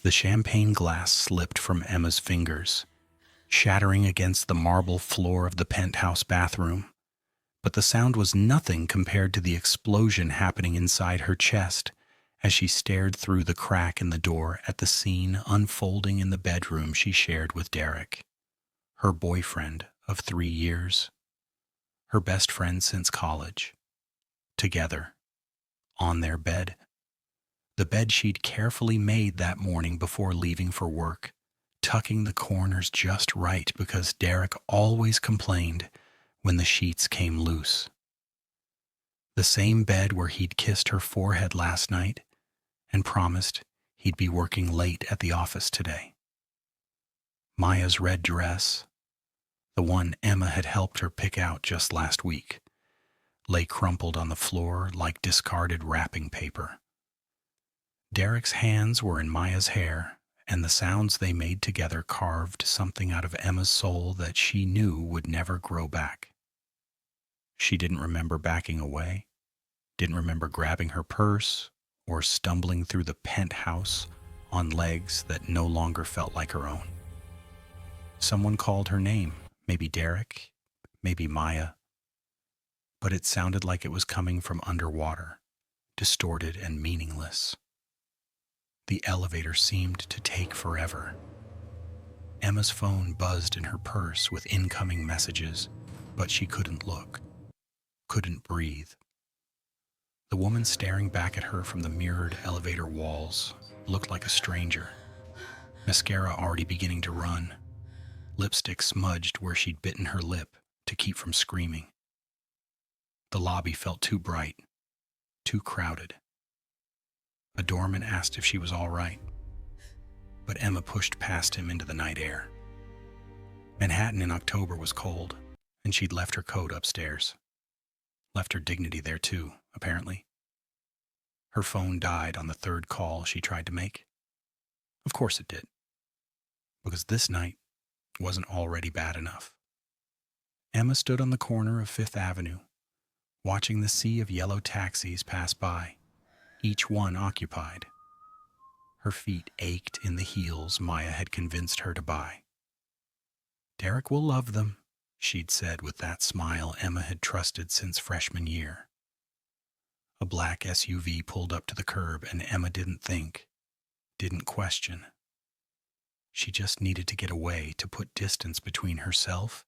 The champagne glass slipped from Emma's fingers, shattering against the marble floor of the penthouse bathroom. But the sound was nothing compared to the explosion happening inside her chest as she stared through the crack in the door at the scene unfolding in the bedroom she shared with Derek, her boyfriend of 3 years, her best friend since college, together, on their bed. The bed she'd carefully made that morning before leaving for work, tucking the corners just right because Derek always complained when the sheets came loose. The same bed where he'd kissed her forehead last night and promised he'd be working late at the office today. Maya's red dress, the one Emma had helped her pick out just last week, lay crumpled on the floor like discarded wrapping paper. Derek's hands were in Maya's hair, and the sounds they made together carved something out of Emma's soul that she knew would never grow back. She didn't remember backing away, didn't remember grabbing her purse, or stumbling through the penthouse on legs that no longer felt like her own. Someone called her name, maybe Derek, maybe Maya, but it sounded like it was coming from underwater, distorted and meaningless. The elevator seemed to take forever. Emma's phone buzzed in her purse with incoming messages, but she couldn't look, couldn't breathe. The woman staring back at her from the mirrored elevator walls looked like a stranger, mascara already beginning to run, lipstick smudged where she'd bitten her lip to keep from screaming. The lobby felt too bright, too crowded. A doorman asked if she was all right, but Emma pushed past him into the night air. Manhattan in October was cold, and she'd left her coat upstairs. Left her dignity there too, apparently. Her phone died on the third call she tried to make. Of course it did, because this night wasn't already bad enough. Emma stood on the corner of Fifth Avenue, watching the sea of yellow taxis pass by, each one occupied. Her feet ached in the heels Maya had convinced her to buy. "Derek will love them," she'd said with that smile Emma had trusted since freshman year. A black SUV pulled up to the curb and Emma didn't think, didn't question. She just needed to get away to put distance between herself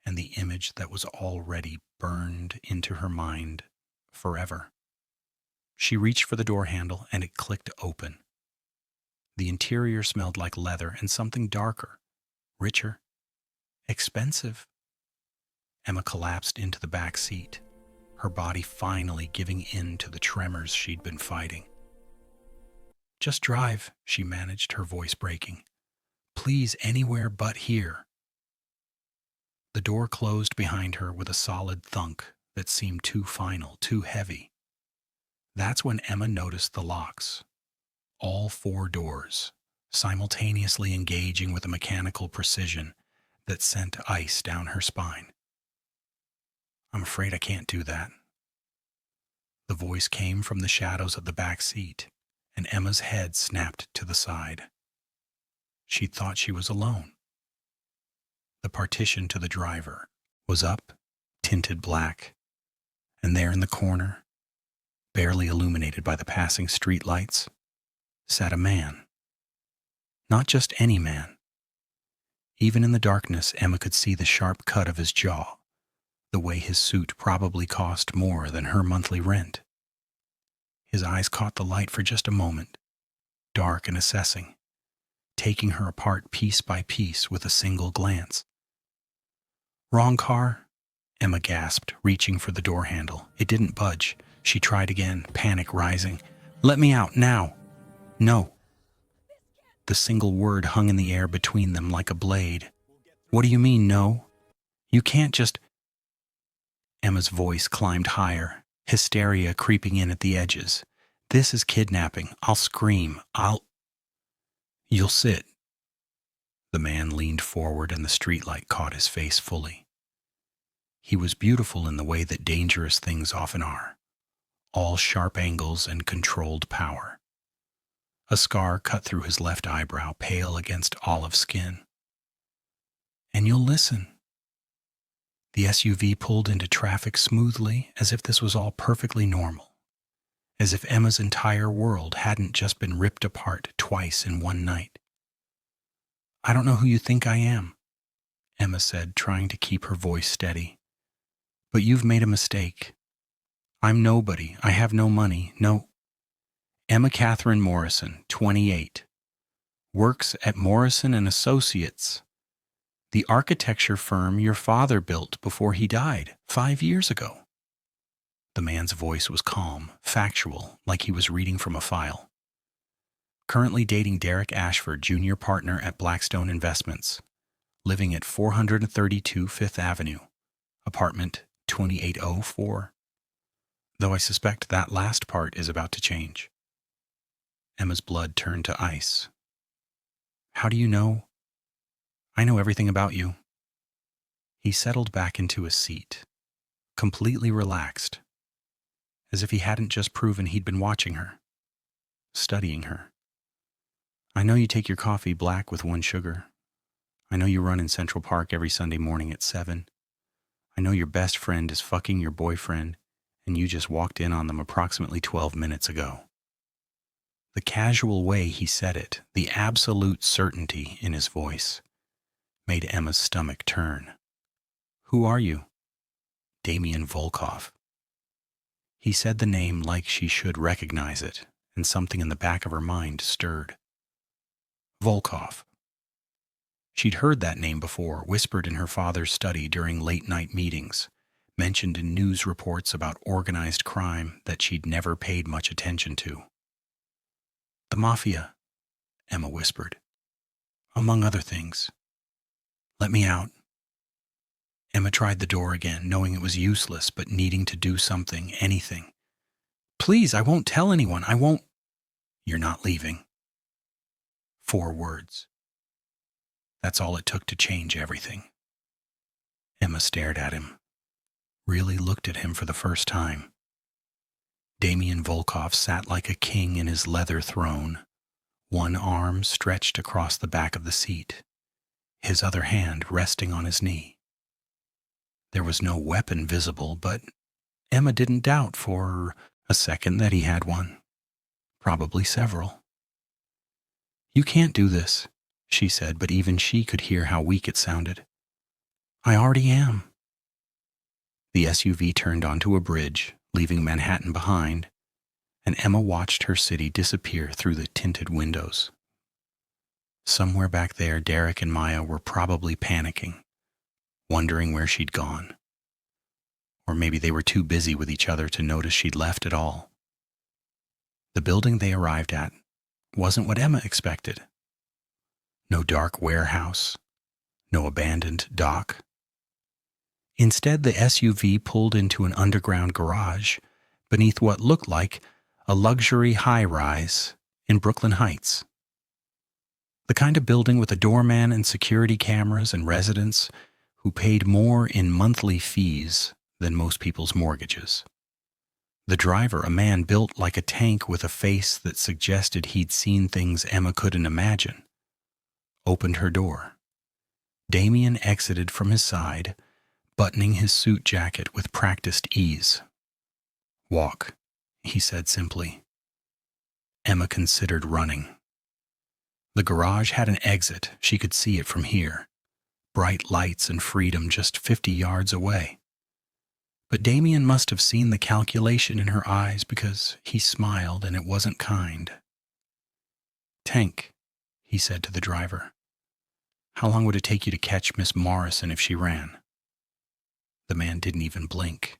and the image that was already burned into her mind forever. She reached for the door handle and it clicked open. The interior smelled like leather and something darker, richer, expensive. Emma collapsed into the back seat, her body finally giving in to the tremors she'd been fighting. "Just drive," she managed, her voice breaking. "Please, anywhere but here." The door closed behind her with a solid thunk that seemed too final, too heavy. That's when Emma noticed the locks. All 4 doors, simultaneously engaging with a mechanical precision that sent ice down her spine. "I'm afraid I can't do that." The voice came from the shadows of the back seat, and Emma's head snapped to the side. She thought she was alone. The partition to the driver was up, tinted black, and there in the corner, barely illuminated by the passing street lights, sat a man. Not just any man. Even in the darkness, Emma could see the sharp cut of his jaw, the way his suit probably cost more than her monthly rent. His eyes caught the light for just a moment, dark and assessing, taking her apart piece by piece with a single glance. "Wrong car?" Emma gasped, reaching for the door handle. It didn't budge. She tried again, panic rising. "Let me out, now!" "No." The single word hung in the air between them like a blade. "What do you mean, no? You can't just—" Emma's voice climbed higher, hysteria creeping in at the edges. "This is kidnapping. I'll scream. You'll sit." The man leaned forward and the streetlight caught his face fully. He was beautiful in the way that dangerous things often are. All sharp angles and controlled power. A scar cut through his left eyebrow, pale against olive skin. And you'll listen. The SUV pulled into traffic smoothly, as if this was all perfectly normal. As if Emma's entire world hadn't just been ripped apart twice in one night. I don't know who you think I am, Emma said, trying to keep her voice steady. But you've made a mistake. I'm nobody. I have no money. No. Emma Catherine Morrison, 28. Works at Morrison and Associates, the architecture firm your father built before he died 5 years ago. The man's voice was calm, factual, like he was reading from a file. Currently dating Derek Ashford, junior partner at Blackstone Investments, living at 432 Fifth Avenue, apartment 2804. Though I suspect that last part is about to change. Emma's blood turned to ice. How do you know? I know everything about you. He settled back into his seat, completely relaxed, as if he hadn't just proven he'd been watching her, studying her. I know you take your coffee black with 1 sugar. I know you run in Central Park every Sunday morning at 7. I know your best friend is fucking your boyfriend, and you just walked in on them approximately 12 minutes ago. The casual way he said it, the absolute certainty in his voice, made Emma's stomach turn. Who are you? Damien Volkov. He said the name like she should recognize it, and something in the back of her mind stirred. Volkov. She'd heard that name before, whispered in her father's study during late-night meetings, mentioned in news reports about organized crime that she'd never paid much attention to. The Mafia, Emma whispered. Among other things. Let me out. Emma tried the door again, knowing it was useless, but needing to do something, anything. Please, I won't tell anyone. I won't. You're not leaving. 4 words. That's all it took to change everything. Emma stared at him, really looked at him for the first time. Damien Volkov sat like a king in his leather throne, one arm stretched across the back of the seat, his other hand resting on his knee. There was no weapon visible, but Emma didn't doubt for a second that he had one. Probably several. You can't do this, she said, but even she could hear how weak it sounded. I already am. The SUV turned onto a bridge, leaving Manhattan behind, and Emma watched her city disappear through the tinted windows. Somewhere back there, Derek and Maya were probably panicking, wondering where she'd gone. Or maybe they were too busy with each other to notice she'd left at all. The building they arrived at wasn't what Emma expected. No dark warehouse, no abandoned dock. Instead, the SUV pulled into an underground garage beneath what looked like a luxury high-rise in Brooklyn Heights. The kind of building with a doorman and security cameras and residents who paid more in monthly fees than most people's mortgages. The driver, a man built like a tank with a face that suggested he'd seen things Emma couldn't imagine, opened her door. Damien exited from his side, buttoning his suit jacket with practiced ease. Walk, he said simply. Emma considered running. The garage had an exit. She could see it from here. Bright lights and freedom just 50 yards away. But Damien must have seen the calculation in her eyes because he smiled and it wasn't kind. Tank, he said to the driver. How long would it take you to catch Miss Morrison if she ran? The man didn't even blink.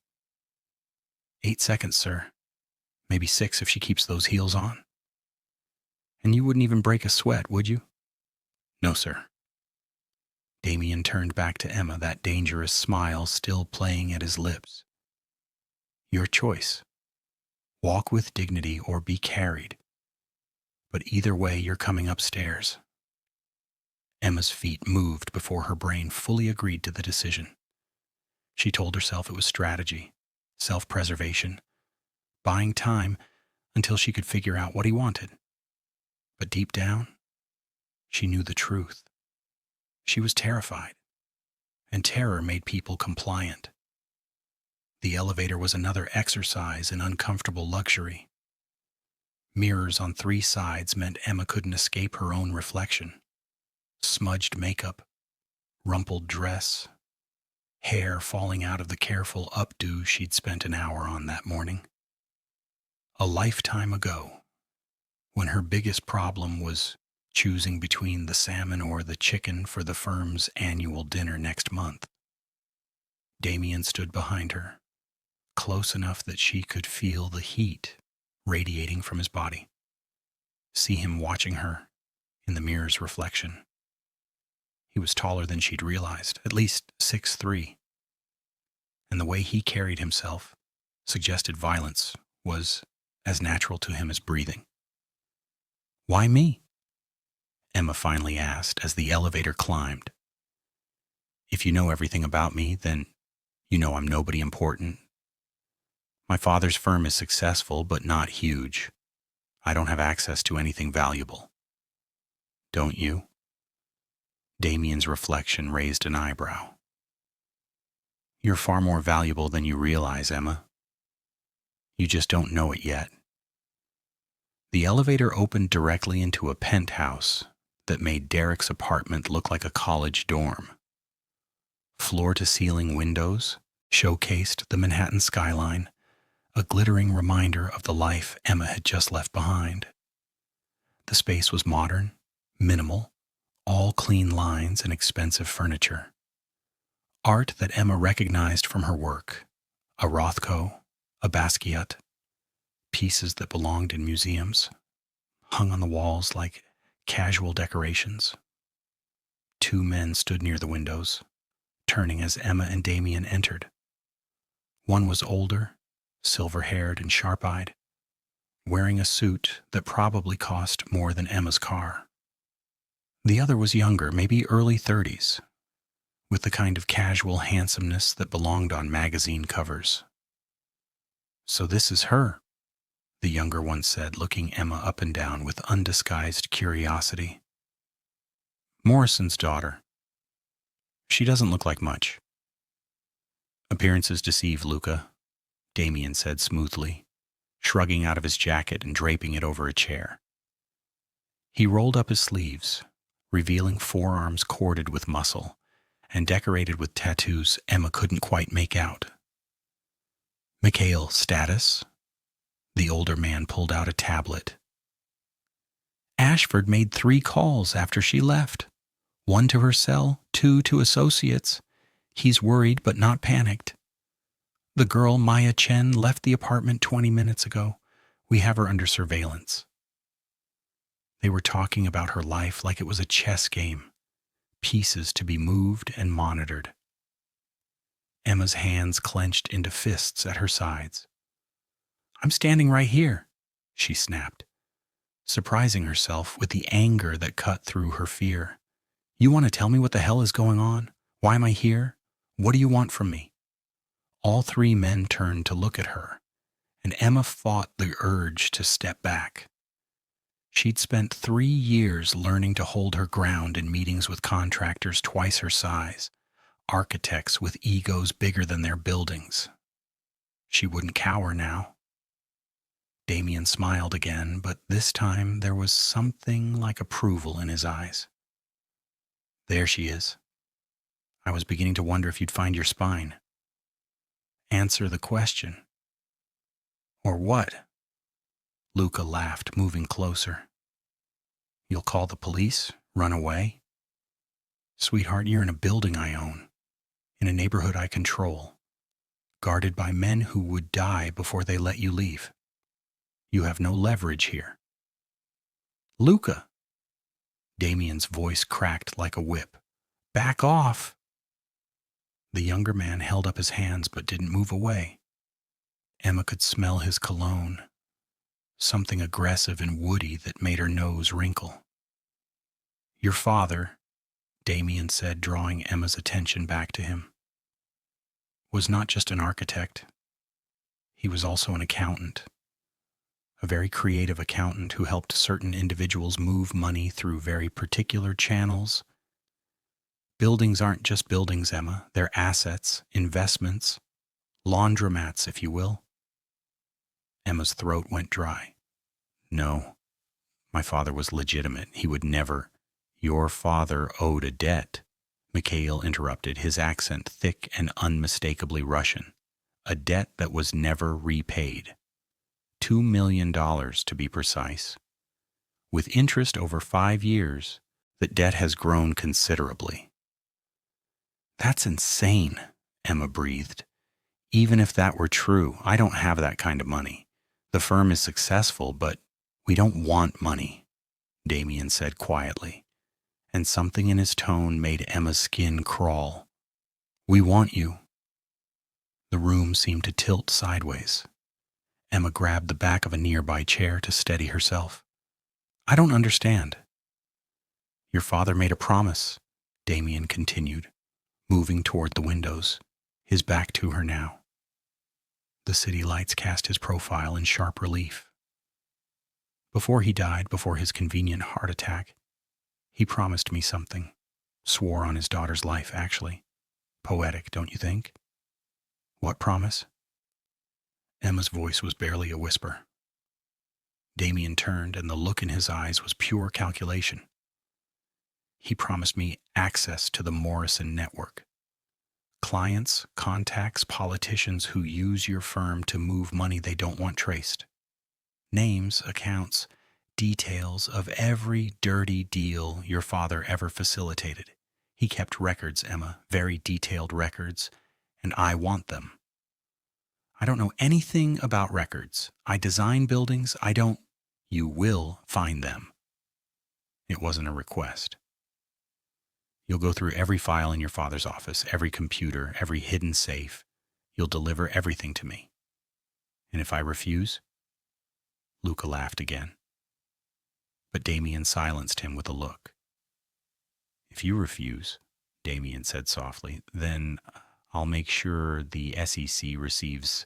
8 seconds, sir. Maybe 6 if she keeps those heels on. And you wouldn't even break a sweat, would you? No, sir. Damien turned back to Emma, that dangerous smile still playing at his lips. Your choice. Walk with dignity or be carried. But either way, you're coming upstairs. Emma's feet moved before her brain fully agreed to the decision. She told herself it was strategy, self-preservation, buying time until she could figure out what he wanted. But deep down, she knew the truth. She was terrified, and terror made people compliant. The elevator was another exercise in uncomfortable luxury. Mirrors on 3 sides meant Emma couldn't escape her own reflection. Smudged makeup, rumpled dress, hair falling out of the careful updo she'd spent an hour on that morning. A lifetime ago, when her biggest problem was choosing between the salmon or the chicken for the firm's annual dinner next month. Damien stood behind her, close enough that she could feel the heat radiating from his body, see him watching her in the mirror's reflection. He was taller than she'd realized, at least 6'3", and the way he carried himself suggested violence was as natural to him as breathing. "Why me?" Emma finally asked as the elevator climbed. "If you know everything about me, then you know I'm nobody important. My father's firm is successful, but not huge. I don't have access to anything valuable. Don't you?" Damien's reflection raised an eyebrow. "You're far more valuable than you realize, Emma. You just don't know it yet." The elevator opened directly into a penthouse that made Derek's apartment look like a college dorm. Floor-to-ceiling windows showcased the Manhattan skyline, a glittering reminder of the life Emma had just left behind. The space was modern, minimal, all clean lines and expensive furniture. Art that Emma recognized from her work, a Rothko, a Basquiat, pieces that belonged in museums, hung on the walls like casual decorations. 2 men stood near the windows, turning as Emma and Damien entered. One was older, silver-haired and sharp-eyed, wearing a suit that probably cost more than Emma's car. The other was younger, maybe early 30s, with the kind of casual handsomeness that belonged on magazine covers. "So this is her," the younger one said, looking Emma up and down with undisguised curiosity. "Morrison's daughter. She doesn't look like much." "Appearances deceive, Luca," Damien said smoothly, shrugging out of his jacket and draping it over a chair. He rolled up his sleeves, revealing forearms corded with muscle and decorated with tattoos Emma couldn't quite make out. "Mikhail, status?" The older man pulled out a tablet. "Ashford made 3 calls after she left. 1 to her cell, 2 to associates. He's worried but not panicked. The girl, Maya Chen, left the apartment 20 minutes ago. We have her under surveillance." They were talking about her life like it was a chess game, pieces to be moved and monitored. Emma's hands clenched into fists at her sides. "I'm standing right here," she snapped, surprising herself with the anger that cut through her fear. "You want to tell me what the hell is going on? Why am I here? What do you want from me?" All 3 men turned to look at her, and Emma fought the urge to step back. She'd spent 3 years learning to hold her ground in meetings with contractors twice her size, architects with egos bigger than their buildings. She wouldn't cower now. Damien smiled again, but this time there was something like approval in his eyes. "There she is. I was beginning to wonder if you'd find your spine." "Answer the question." "Or what?" Luca laughed, moving closer. "You'll call the police? Run away?" "Sweetheart, you're in a building I own, in a neighborhood I control, guarded by men who would die before they let you leave. You have no leverage here." "Luca!" Damien's voice cracked like a whip. "Back off!" The younger man held up his hands but didn't move away. Emma could smell his cologne, something aggressive and woody that made her nose wrinkle. "Your father," Damien said, drawing Emma's attention back to him, "was not just an architect. He was also an accountant. a very creative accountant who helped certain individuals move money through very particular channels. Buildings aren't just buildings, Emma. They're assets, investments, laundromats, if you will. Emma's throat went dry. No, my father was legitimate. He would never. Your father owed a debt, Mikhail interrupted, his accent thick and unmistakably Russian. A debt that was never repaid. $2 million to be precise. With interest over 5 years, that debt has grown considerably. That's insane, Emma breathed. Even if that were true, I don't have that kind of money. The firm is successful, but we don't want money, Damien said quietly, and something in his tone made Emma's skin crawl. We want you. The room seemed to tilt sideways. Emma grabbed the back of a nearby chair to steady herself. I don't understand. Your father made a promise, Damien continued, moving toward the windows, his back to her now. The city lights cast his profile in sharp relief. Before he died, before his convenient heart attack, he promised me something. Swore on his daughter's life, actually. Poetic, don't you think? What promise? Emma's voice was barely a whisper. Damien turned, and the look in his eyes was pure calculation. He promised me access to the Morrison network. Clients, contacts, politicians who use your firm to move money they don't want traced. Names, accounts, details of every dirty deal your father ever facilitated. He kept records, Emma, very detailed records, and I want them. I don't know anything about records. I design buildings. You will find them. It wasn't a request. You'll go through every file in your father's office, every computer, every hidden safe. You'll deliver everything to me. And if I refuse? Luca laughed again. But Damien silenced him with a look. If you refuse, Damien said softly, then I'll make sure the SEC receives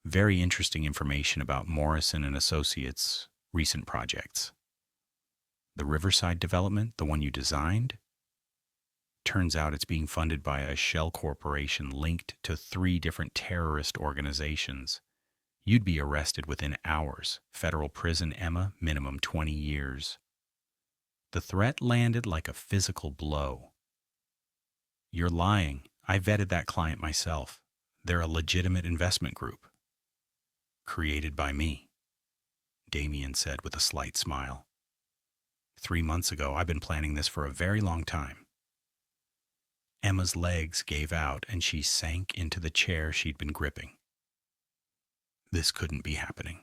very interesting information about Morrison and Associates' recent projects. The Riverside development, the one you designed? Turns out it's being funded by a shell corporation linked to 3 different terrorist organizations. You'd be arrested within hours. Federal prison, Emma, minimum 20 years. The threat landed like a physical blow. You're lying. I vetted that client myself. They're a legitimate investment group. Created by me, Damien said with a slight smile. 3 months ago, I've been planning this for a very long time. Emma's legs gave out and she sank into the chair she'd been gripping. This couldn't be happening.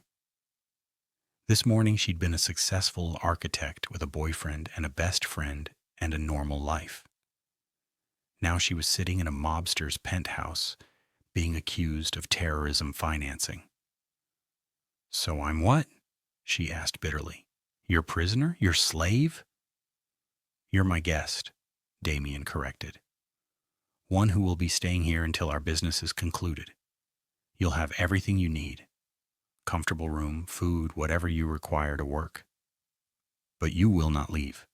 This morning she'd been a successful architect with a boyfriend and a best friend and a normal life. Now she was sitting in a mobster's penthouse, being accused of terrorism financing. So I'm what? She asked bitterly. Your prisoner? Your slave? You're my guest, Damien corrected. One who will be staying here until our business is concluded. You'll have everything you need. Comfortable room, food, whatever you require to work. But you will not leave.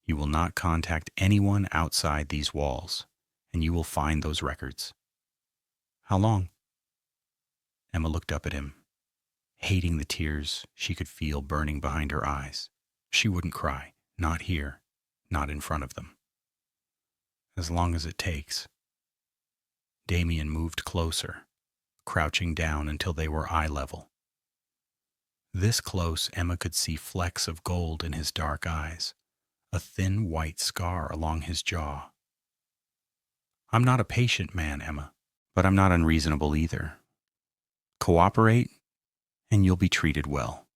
You will not contact anyone outside these walls, and you will find those records. How long? Emma looked up at him, hating the tears she could feel burning behind her eyes. She wouldn't cry, not here, not in front of them. As long as it takes. Damien moved closer, crouching down until they were eye level. This close, Emma could see flecks of gold in his dark eyes, a thin white scar along his jaw. I'm not a patient man, Emma, but I'm not unreasonable either. Cooperate, and you'll be treated well.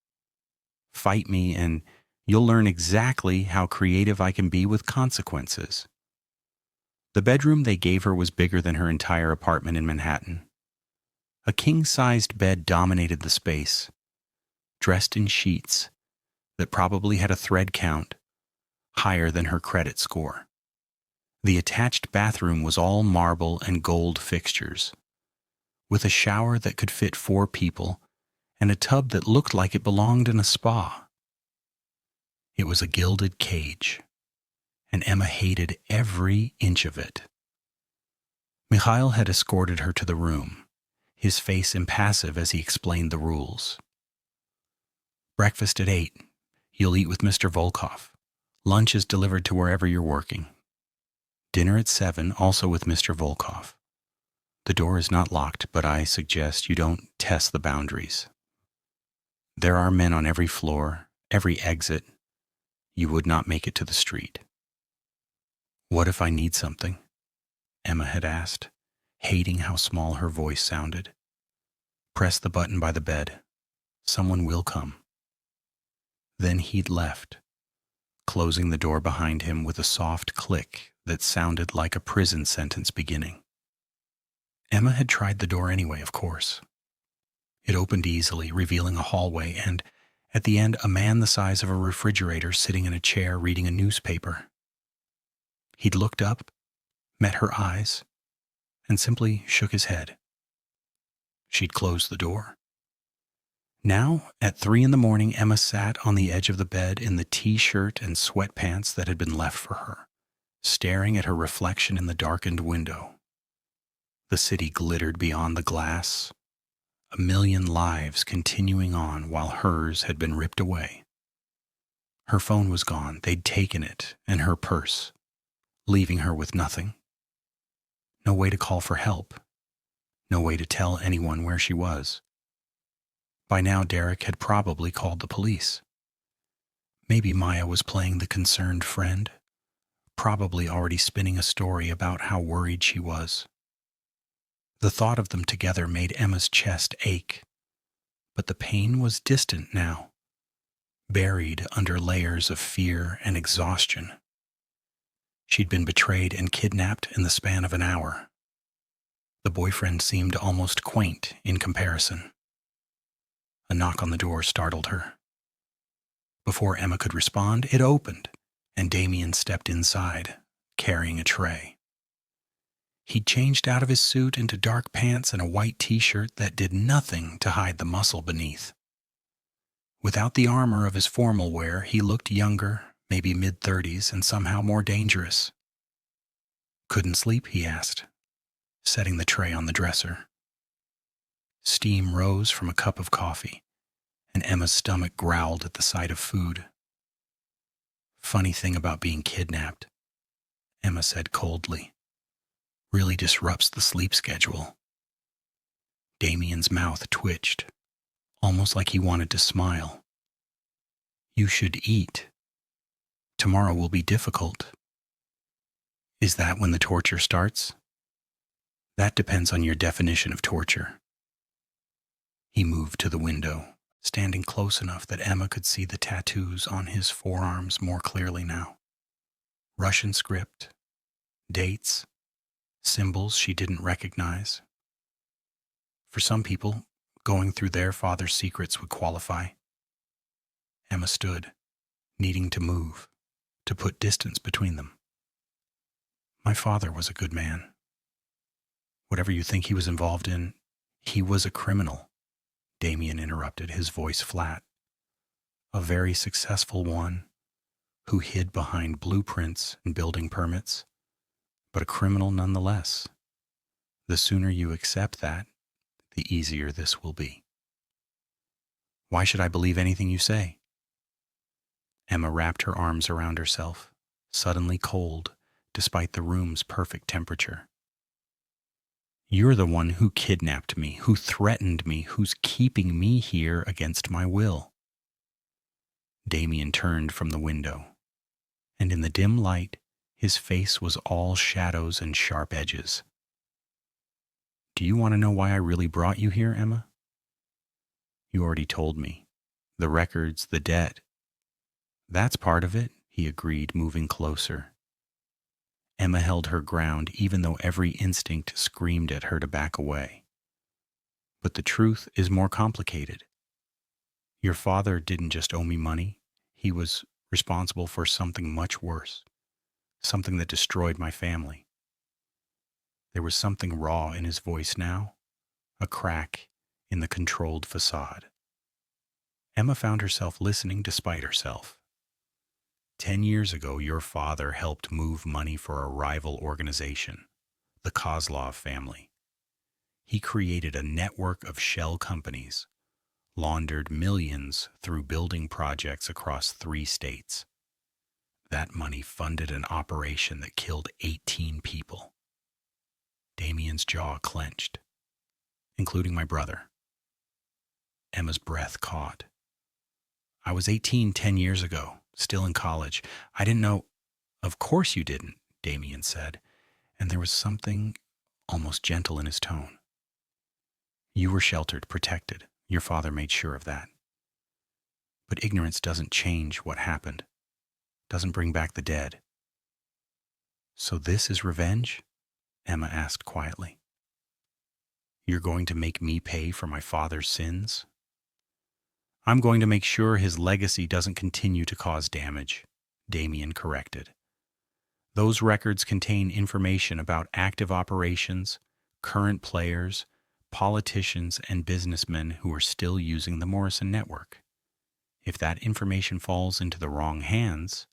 Fight me, and you'll learn exactly how creative I can be with consequences. The bedroom they gave her was bigger than her entire apartment in Manhattan. A king-sized bed dominated the space, dressed in sheets that probably had a thread count higher than her credit score. The attached bathroom was all marble and gold fixtures, with a shower that could fit 4 people and a tub that looked like it belonged in a spa. It was a gilded cage, and Emma hated every inch of it. Mikhail had escorted her to the room, his face impassive as he explained the rules. Breakfast at 8. You'll eat with Mr. Volkov. Lunch is delivered to wherever you're working. Dinner at 7, also with Mr. Volkov. The door is not locked, but I suggest you don't test the boundaries. There are men on every floor, every exit. You would not make it to the street. What if I need something? Emma had asked, hating how small her voice sounded. Press the button by the bed. Someone will come. Then he'd left, closing the door behind him with a soft click that sounded like a prison sentence beginning. Emma had tried the door anyway, of course. It opened easily, revealing a hallway, and at the end, a man the size of a refrigerator sitting in a chair reading a newspaper. He'd looked up, met her eyes, and simply shook his head. She'd closed the door. Now, at 3 a.m, Emma sat on the edge of the bed in the t-shirt and sweatpants that had been left for her, staring at her reflection in the darkened window. The city glittered beyond the glass, a million lives continuing on while hers had been ripped away. Her phone was gone. They'd taken it, and her purse, leaving her with nothing. No way to call for help. No way to tell anyone where she was. By now, Derek had probably called the police. Maybe Maya was playing the concerned friend, probably already spinning a story about how worried she was. The thought of them together made Emma's chest ache, but the pain was distant now, buried under layers of fear and exhaustion. She'd been betrayed and kidnapped in the span of an hour. The boyfriend seemed almost quaint in comparison. A knock on the door startled her. Before Emma could respond, it opened, and Damien stepped inside, carrying a tray. He'd changed out of his suit into dark pants and a white t-shirt that did nothing to hide the muscle beneath. Without the armor of his formal wear, he looked younger, maybe mid-30s, and somehow more dangerous. Couldn't sleep, he asked, setting the tray on the dresser. Steam rose from a cup of coffee, and Emma's stomach growled at the sight of food. Funny thing about being kidnapped, Emma said coldly. Really disrupts the sleep schedule. Damien's mouth twitched, almost like he wanted to smile. You should eat. Tomorrow will be difficult. Is that when the torture starts? That depends on your definition of torture. He moved to the window, standing close enough that Emma could see the tattoos on his forearms more clearly now. Russian script, dates, symbols she didn't recognize. For some people, going through their father's secrets would qualify. Emma stood, needing to move, to put distance between them. My father was a good man. Whatever you think he was involved in, he was a criminal, Damien interrupted, his voice flat. A very successful one, who hid behind blueprints and building permits, but a criminal nonetheless. The sooner you accept that, the easier this will be. Why should I believe anything you say? Emma wrapped her arms around herself, suddenly cold, despite the room's perfect temperature. You're the one who kidnapped me, who threatened me, who's keeping me here against my will. Damien turned from the window, and in the dim light, his face was all shadows and sharp edges. Do you want to know why I really brought you here, Emma? You already told me. The records, the debt. That's part of it, he agreed, moving closer. Emma held her ground even though every instinct screamed at her to back away. But the truth is more complicated. Your father didn't just owe me money. He was responsible for something much worse. Something that destroyed my family. There was something raw in his voice now, a crack in the controlled facade. Emma found herself listening despite herself. 10 years ago, your father helped move money for a rival organization, the Kozlov family. He created a network of shell companies, laundered millions through building projects across 3 states. That money funded an operation that killed 18 people. Damien's jaw clenched, including my brother. Emma's breath caught. I was 18 10 years ago, still in college. I didn't know. Of course you didn't, Damien said, and there was something almost gentle in his tone. You were sheltered, protected. Your father made sure of that. But ignorance doesn't change what happened, doesn't bring back the dead. So this is revenge? Emma asked quietly. You're going to make me pay for my father's sins? I'm going to make sure his legacy doesn't continue to cause damage, Damien corrected. Those records contain information about active operations, current players, politicians, and businessmen who are still using the Morrison network. If that information falls into the wrong hands,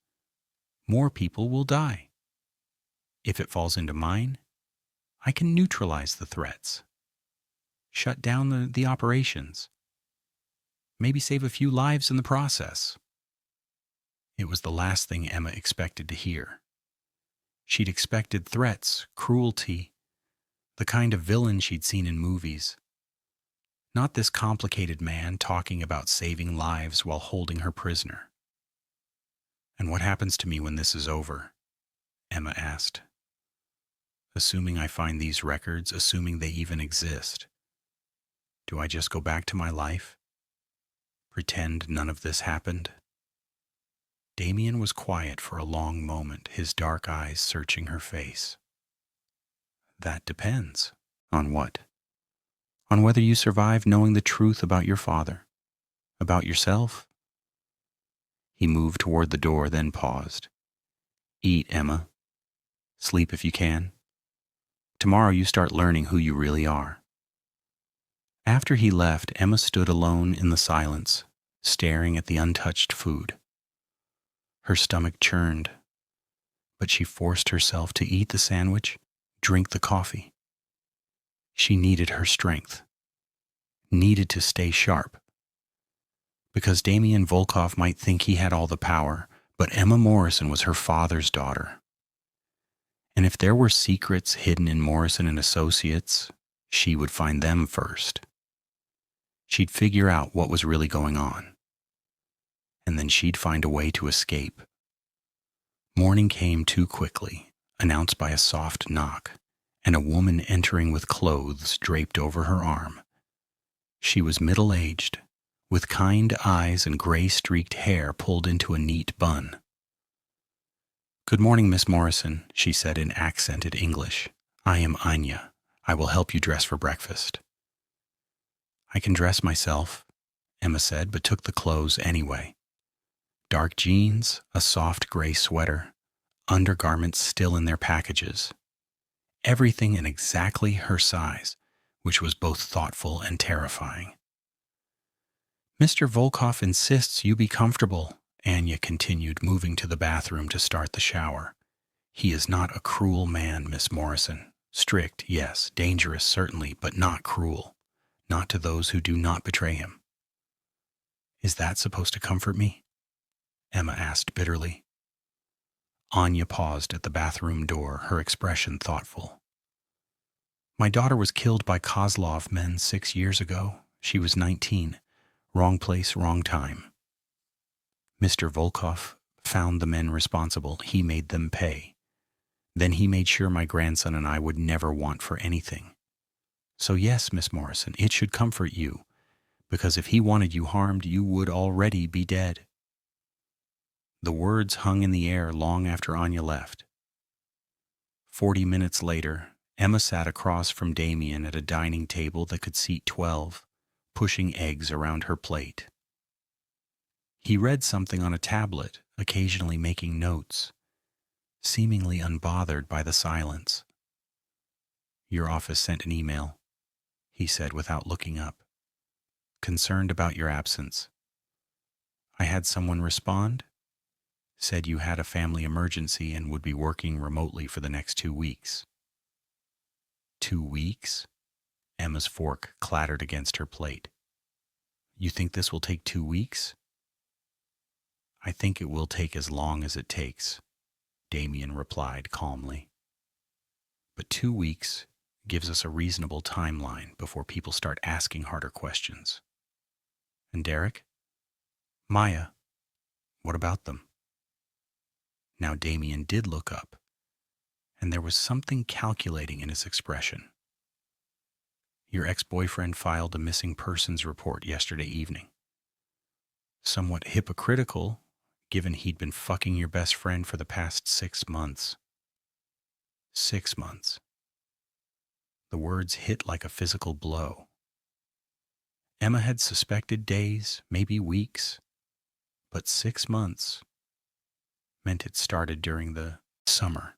more people will die. If it falls into mine, I can neutralize the threats, shut down the operations, maybe save a few lives in the process. It was the last thing Emma expected to hear. She'd expected threats, cruelty, the kind of villain she'd seen in movies. Not this complicated man talking about saving lives while holding her prisoner. And what happens to me when this is over? Emma asked. Assuming I find these records, assuming they even exist, do I just go back to my life? Pretend none of this happened? Damien was quiet for a long moment, his dark eyes searching her face. That depends. On what? On whether you survive knowing the truth about your father, about yourself. He moved toward the door, then paused. Eat, Emma. Sleep if you can. Tomorrow you start learning who you really are. After he left, Emma stood alone in the silence, staring at the untouched food. Her stomach churned, but she forced herself to eat the sandwich, drink the coffee. She needed her strength, needed to stay sharp. Because Damien Volkov might think he had all the power, but Emma Morrison was her father's daughter. And if there were secrets hidden in Morrison and Associates, she would find them first. She'd figure out what was really going on. And then she'd find a way to escape. Morning came too quickly, announced by a soft knock, and a woman entering with clothes draped over her arm. She was middle-aged, with kind eyes and gray-streaked hair pulled into a neat bun. Good morning, Miss Morrison, she said in accented English. I am Anya. I will help you dress for breakfast. I can dress myself, Emma said, but took the clothes anyway. Dark jeans, a soft gray sweater, undergarments still in their packages. Everything in exactly her size, which was both thoughtful and terrifying. Mr. Volkov insists you be comfortable, Anya continued, moving to the bathroom to start the shower. He is not a cruel man, Miss Morrison. Strict, yes, dangerous certainly, but not cruel. Not to those who do not betray him. Is that supposed to comfort me? Emma asked bitterly. Anya paused at the bathroom door, her expression thoughtful. My daughter was killed by Kozlov men 6 years ago. She was 19. Wrong place, wrong time. Mr. Volkov found the men responsible. He made them pay. Then he made sure my grandson and I would never want for anything. So yes, Miss Morrison, it should comfort you, because if he wanted you harmed, you would already be dead. The words hung in the air long after Anya left. 40 minutes later, Emma sat across from Damien at a dining table that could seat 12, pushing eggs around her plate. He read something on a tablet, occasionally making notes, seemingly unbothered by the silence. Your office sent an email, he said without looking up. Concerned about your absence. I had someone respond, said you had a family emergency and would be working remotely for the next 2 weeks. 2 weeks? Emma's fork clattered against her plate. You think this will take 2 weeks? I think it will take as long as it takes, Damien replied calmly. But 2 weeks gives us a reasonable timeline before people start asking harder questions. And Derek? Maya, what about them? Now Damien did look up, and there was something calculating in his expression. Your ex-boyfriend filed a missing persons report yesterday evening. Somewhat hypocritical, given he'd been fucking your best friend for the past 6 months. 6 months. The words hit like a physical blow. Emma had suspected days, maybe weeks, but 6 months meant it started during the summer,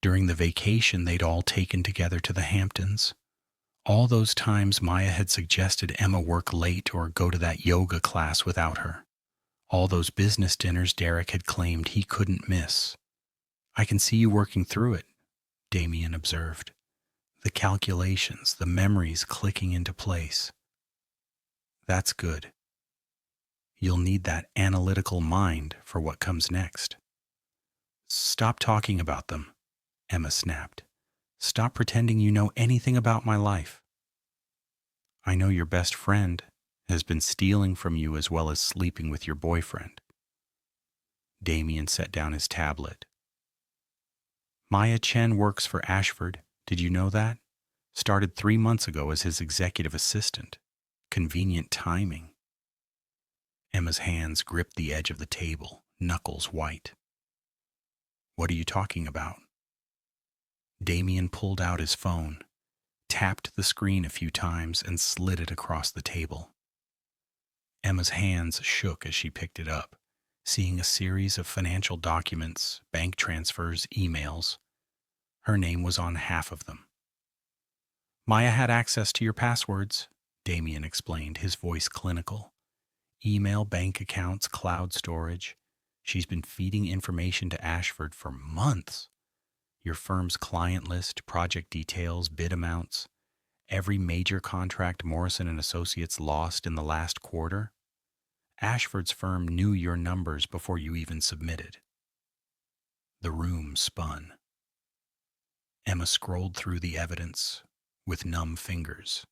during the vacation they'd all taken together to the Hamptons. All those times Maya had suggested Emma work late or go to that yoga class without her. All those business dinners Derek had claimed he couldn't miss. I can see you working through it, Damien observed. The calculations, the memories clicking into place. That's good. You'll need that analytical mind for what comes next. Stop talking about them, Emma snapped. Stop pretending you know anything about my life. I know your best friend has been stealing from you as well as sleeping with your boyfriend. Damien set down his tablet. Maya Chen works for Ashford. Did you know that? Started 3 months ago as his executive assistant. Convenient timing. Emma's hands gripped the edge of the table, knuckles white. What are you talking about? Damien pulled out his phone, tapped the screen a few times, and slid it across the table. Emma's hands shook as she picked it up, seeing a series of financial documents, bank transfers, emails. Her name was on half of them. Maya had access to your passwords, Damien explained, his voice clinical. Email, bank accounts, cloud storage. She's been feeding information to Ashford for months. Your firm's client list, project details, bid amounts, every major contract Morrison and Associates lost in the last quarter. Ashford's firm knew your numbers before you even submitted. The room spun. Emma scrolled through the evidence with numb fingers,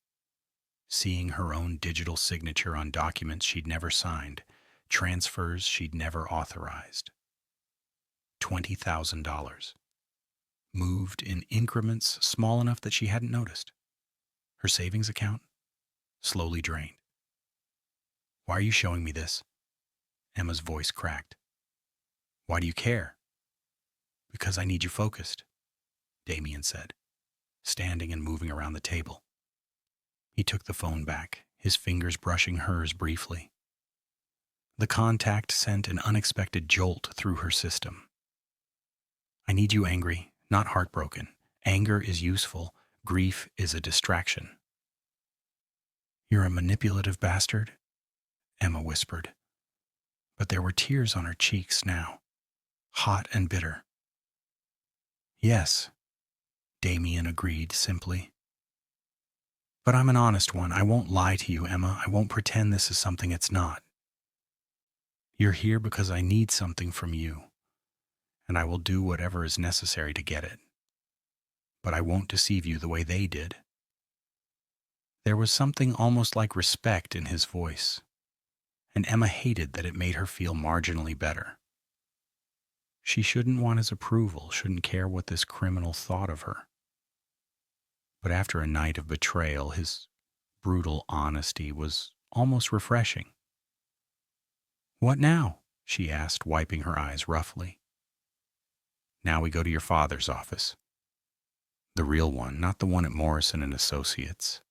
seeing her own digital signature on documents she'd never signed, transfers she'd never authorized. $20,000. Moved in increments small enough that she hadn't noticed. Her savings account slowly drained. Why are you showing me this? Emma's voice cracked. Why do you care? Because I need you focused, Damien said, standing and moving around the table. He took the phone back, his fingers brushing hers briefly. The contact sent an unexpected jolt through her system. I need you angry, not heartbroken. Anger is useful. Grief is a distraction. You're a manipulative bastard, Emma whispered. But there were tears on her cheeks now, hot and bitter. Yes, Damien agreed simply. But I'm an honest one. I won't lie to you, Emma. I won't pretend this is something it's not. You're here because I need something from you, and I will do whatever is necessary to get it. But I won't deceive you the way they did. There was something almost like respect in his voice, and Emma hated that it made her feel marginally better. She shouldn't want his approval, shouldn't care what this criminal thought of her. But after a night of betrayal, his brutal honesty was almost refreshing. What now? She asked, wiping her eyes roughly. Now we go to your father's office. The real one, not the one at Morrison and Associates.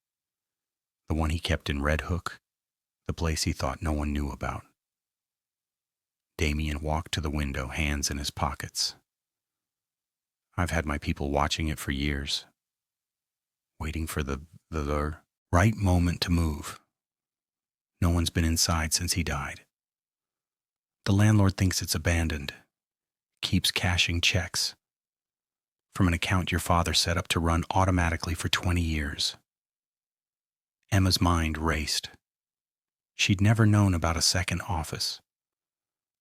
The one he kept in Red Hook, the place he thought no one knew about. Damien walked to the window, hands in his pockets. I've had my people watching it for years, waiting for the right moment to move. No one's been inside since he died. The landlord thinks it's abandoned, keeps cashing checks from an account your father set up to run automatically for 20 years. Emma's mind raced. She'd never known about a second office.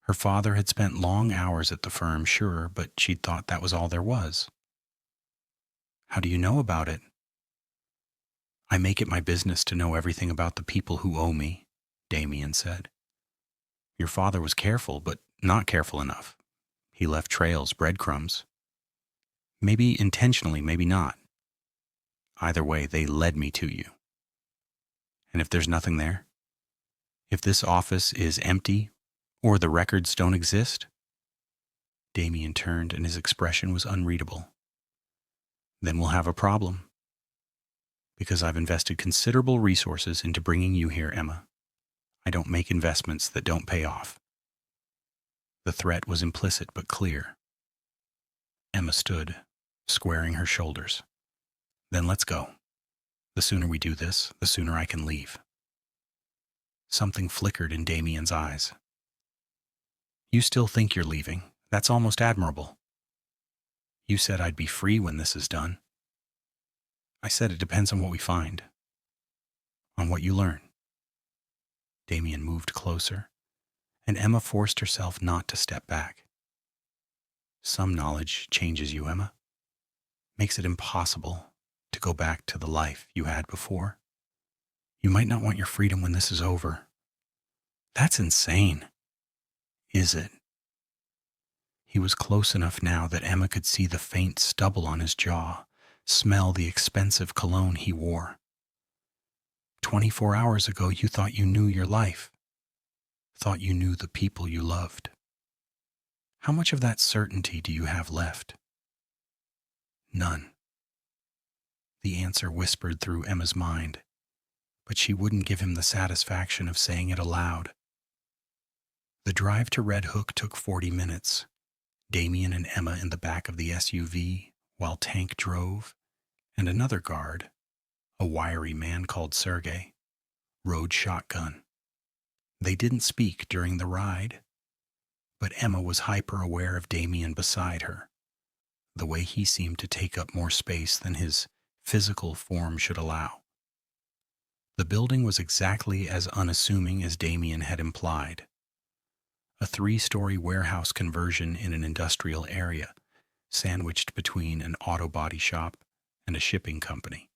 Her father had spent long hours at the firm, sure, but she'd thought that was all there was. How do you know about it? I make it my business to know everything about the people who owe me, Damien said. Your father was careful, but not careful enough. He left trails, breadcrumbs. Maybe intentionally, maybe not. Either way, they led me to you. And if there's nothing there? If this office is empty, or the records don't exist? Damien turned and his expression was unreadable. Then we'll have a problem. Because I've invested considerable resources into bringing you here, Emma. I don't make investments that don't pay off. The threat was implicit but clear. Emma stood, squaring her shoulders. Then let's go. The sooner we do this, the sooner I can leave. Something flickered in Damien's eyes. You still think you're leaving. That's almost admirable. You said I'd be free when this is done. I said it depends on what we find. On what you learn. Damien moved closer, and Emma forced herself not to step back. Some knowledge changes you, Emma. Makes it impossible to go back to the life you had before. You might not want your freedom when this is over. That's insane. Is it? He was close enough now that Emma could see the faint stubble on his jaw, smell the expensive cologne he wore. 24 hours ago, you thought you knew your life, thought you knew the people you loved. How much of that certainty do you have left? None. The answer whispered through Emma's mind, but she wouldn't give him the satisfaction of saying it aloud. The drive to Red Hook took 40 minutes. Damien and Emma in the back of the SUV, while Tank drove, and another guard, a wiry man called Sergey, rode shotgun. They didn't speak during the ride, but Emma was hyper-aware of Damien beside her, the way he seemed to take up more space than his physical form should allow. The building was exactly as unassuming as Damien had implied. A 3-story warehouse conversion in an industrial area, sandwiched between an auto body shop and a shipping company.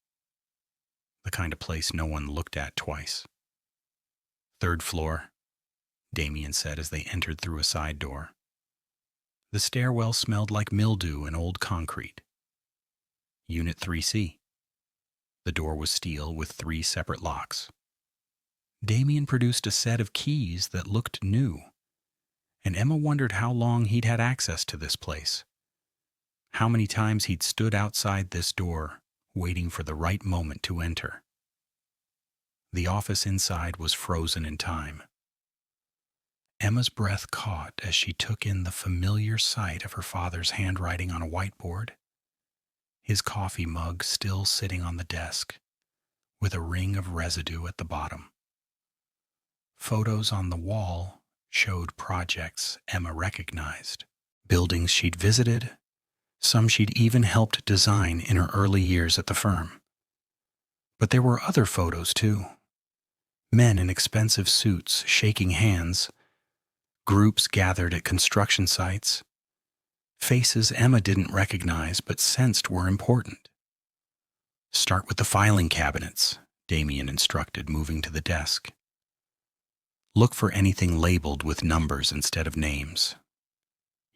The kind of place no one looked at twice. 3rd floor, Damien said as they entered through a side door. The stairwell smelled like mildew and old concrete. Unit 3C. The door was steel with 3 separate locks. Damien produced a set of keys that looked new, and Emma wondered how long he'd had access to this place. How many times he'd stood outside this door, waiting for the right moment to enter. The office inside was frozen in time. Emma's breath caught as she took in the familiar sight of her father's handwriting on a whiteboard, his coffee mug still sitting on the desk, with a ring of residue at the bottom. Photos on the wall showed projects Emma recognized, buildings she'd visited, some she'd even helped design in her early years at the firm. But there were other photos, too. Men in expensive suits shaking hands, groups gathered at construction sites, faces Emma didn't recognize but sensed were important. Start with the filing cabinets, Damien instructed, moving to the desk. Look for anything labeled with numbers instead of names.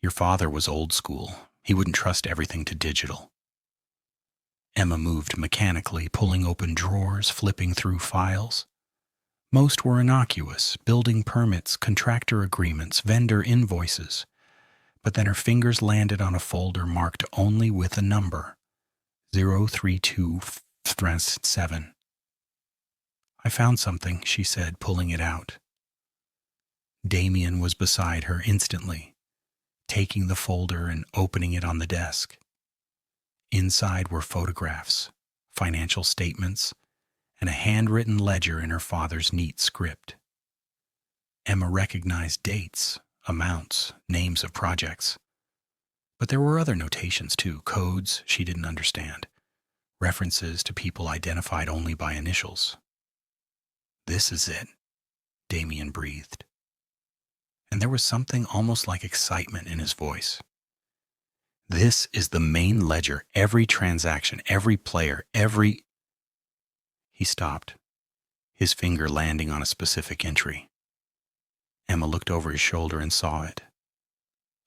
Your father was old school. He wouldn't trust everything to digital. Emma moved mechanically, pulling open drawers, flipping through files. Most were innocuous: building permits, contractor agreements, vendor invoices. But then her fingers landed on a folder marked only with a number, 032-7. I found something, she said, pulling it out. Damien was beside her instantly, taking the folder and opening it on the desk. Inside were photographs, financial statements, and a handwritten ledger in her father's neat script. Emma recognized dates, amounts, names of projects. But there were other notations too, codes she didn't understand, references to people identified only by initials. "This is it," Damien breathed. And there was something almost like excitement in his voice. "This is the main ledger, every transaction, every player, every—" He stopped, his finger landing on a specific entry. Emma looked over his shoulder and saw it.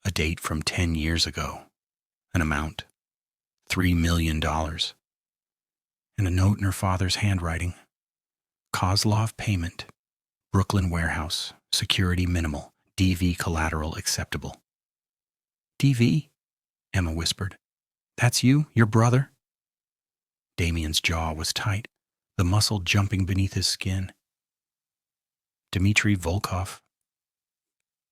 A date from 10 years ago, an amount, $3 million, and a note in her father's handwriting. "Kozlov payment, Brooklyn warehouse, security minimal, DV collateral acceptable." "DV?" Emma whispered. "That's you, your brother?" Damien's jaw was tight, the muscle jumping beneath his skin. "Dmitry Volkov."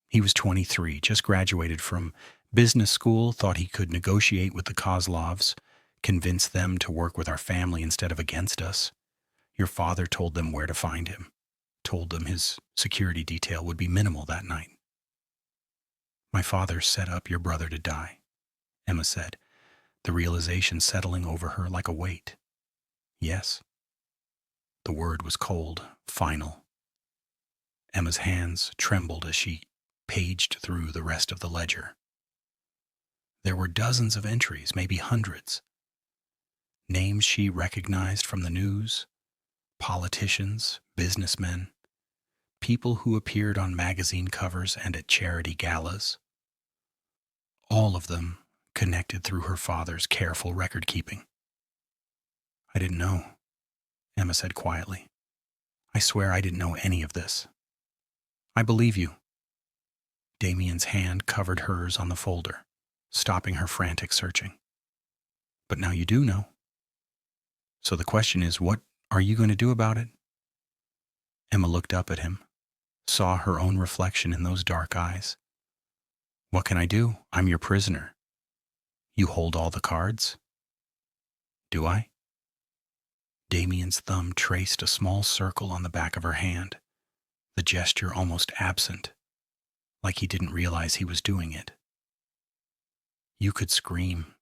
He was 23, just graduated from business school, thought he could negotiate with the Kozlovs, convince them to work with our family instead of against us. Your father told them where to find him, told them his security detail would be minimal that night. "My father set up your brother to die," Emma said, the realization settling over her like a weight. "Yes." The word was cold, final. Emma's hands trembled as she paged through the rest of the ledger. There were dozens of entries, maybe hundreds. Names she recognized from the news, politicians, businessmen, people who appeared on magazine covers and at charity galas. All of them connected through her father's careful record-keeping. "I didn't know," Emma said quietly. "I swear I didn't know any of this." "I believe you." Damien's hand covered hers on the folder, stopping her frantic searching. "But now you do know. So the question is, what are you going to do about it?" Emma looked up at him, saw her own reflection in those dark eyes. "What can I do? I'm your prisoner. You hold all the cards." "Do I?" Damien's thumb traced a small circle on the back of her hand, the gesture almost absent, like he didn't realize he was doing it. "You could scream,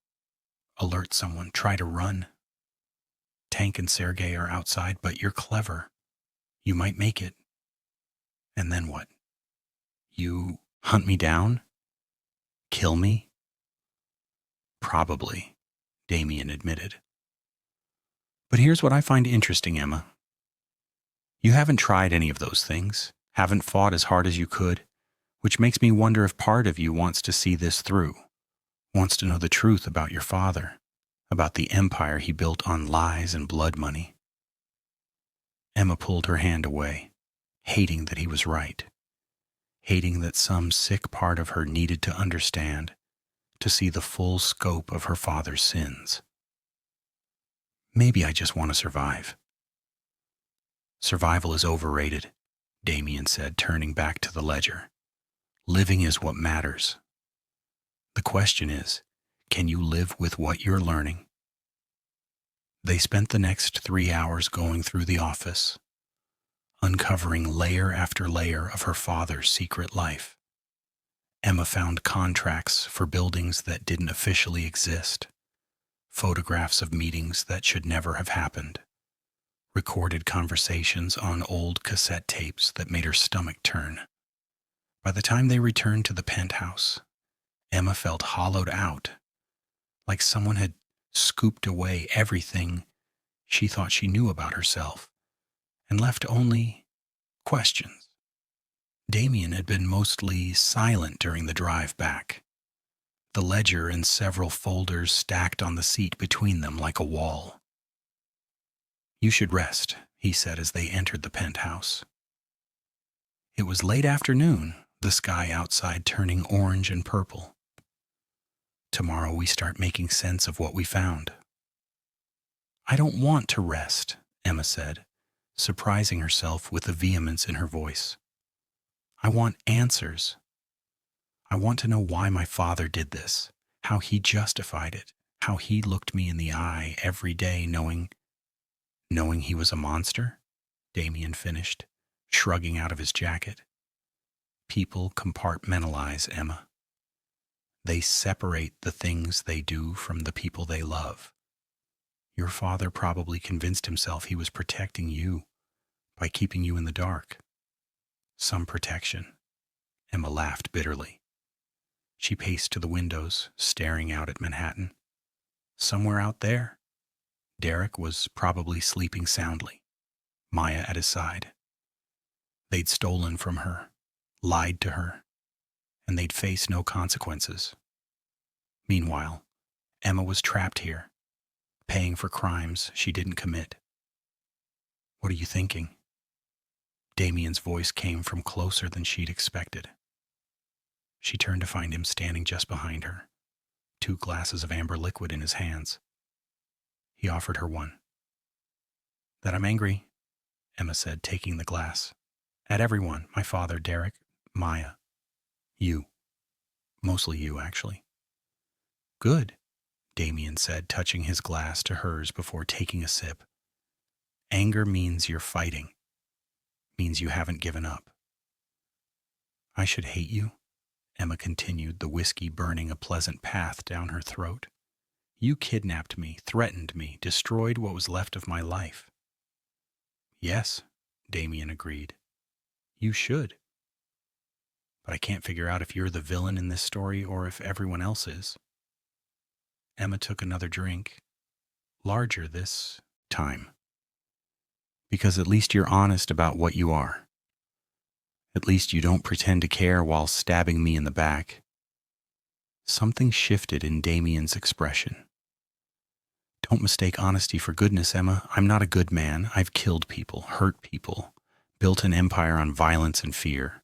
alert someone, try to run. Tank and Sergei are outside, but you're clever. You might make it. And then what? You hunt me down? Kill me?" "Probably," Damien admitted. "But here's what I find interesting, Emma. You haven't tried any of those things, haven't fought as hard as you could, which makes me wonder if part of you wants to see this through, wants to know the truth about your father, about the empire he built on lies and blood money." Emma pulled her hand away, hating that he was right, hating that some sick part of her needed to understand, to see the full scope of her father's sins. "Maybe I just want to survive." "Survival is overrated," Damien said, turning back to the ledger. "Living is what matters. The question is, can you live with what you're learning?" They spent the next 3 hours going through the office, uncovering layer after layer of her father's secret life. Emma found contracts for buildings that didn't officially exist, photographs of meetings that should never have happened, recorded conversations on old cassette tapes that made her stomach turn. By the time they returned to the penthouse, Emma felt hollowed out, like someone had scooped away everything she thought she knew about herself, and left only questions. Damien had been mostly silent during the drive back, the ledger and several folders stacked on the seat between them like a wall. "You should rest," he said as they entered the penthouse. It was late afternoon, the sky outside turning orange and purple. "Tomorrow we start making sense of what we found." "I don't want to rest," Emma said, surprising herself with the vehemence in her voice. "I want answers. I want to know why my father did this, how he justified it, how he looked me in the eye every day knowing he was a monster," Damien finished, shrugging out of his jacket. People compartmentalize, Emma. They separate the things they do from the people they love. Your father probably convinced himself he was protecting you by keeping you in the dark. Some protection. Emma laughed bitterly. She paced to the windows, staring out at Manhattan. Somewhere out there, Derek was probably sleeping soundly, Maya at his side. They'd stolen from her, lied to her, and they'd face no consequences. Meanwhile, Emma was trapped here, paying for crimes she didn't commit. What are you thinking? Damien's voice came from closer than she'd expected. She turned to find him standing just behind her, 2 glasses of amber liquid in his hands. He offered her one. That I'm angry, Emma said, taking the glass. At everyone, my father, Derek, Maya. You. Mostly you, actually. Good, Damien said, touching his glass to hers before taking a sip. Anger means you're fighting. Means you haven't given up. I should hate you, Emma continued, the whiskey burning a pleasant path down her throat. You kidnapped me, threatened me, destroyed what was left of my life. Yes, Damien agreed. You should. But I can't figure out if you're the villain in this story or if everyone else is. Emma took another drink, larger this time. Because at least you're honest about what you are. At least you don't pretend to care while stabbing me in the back. Something shifted in Damien's expression. Don't mistake honesty for goodness, Emma. I'm not a good man. I've killed people, hurt people, built an empire on violence and fear.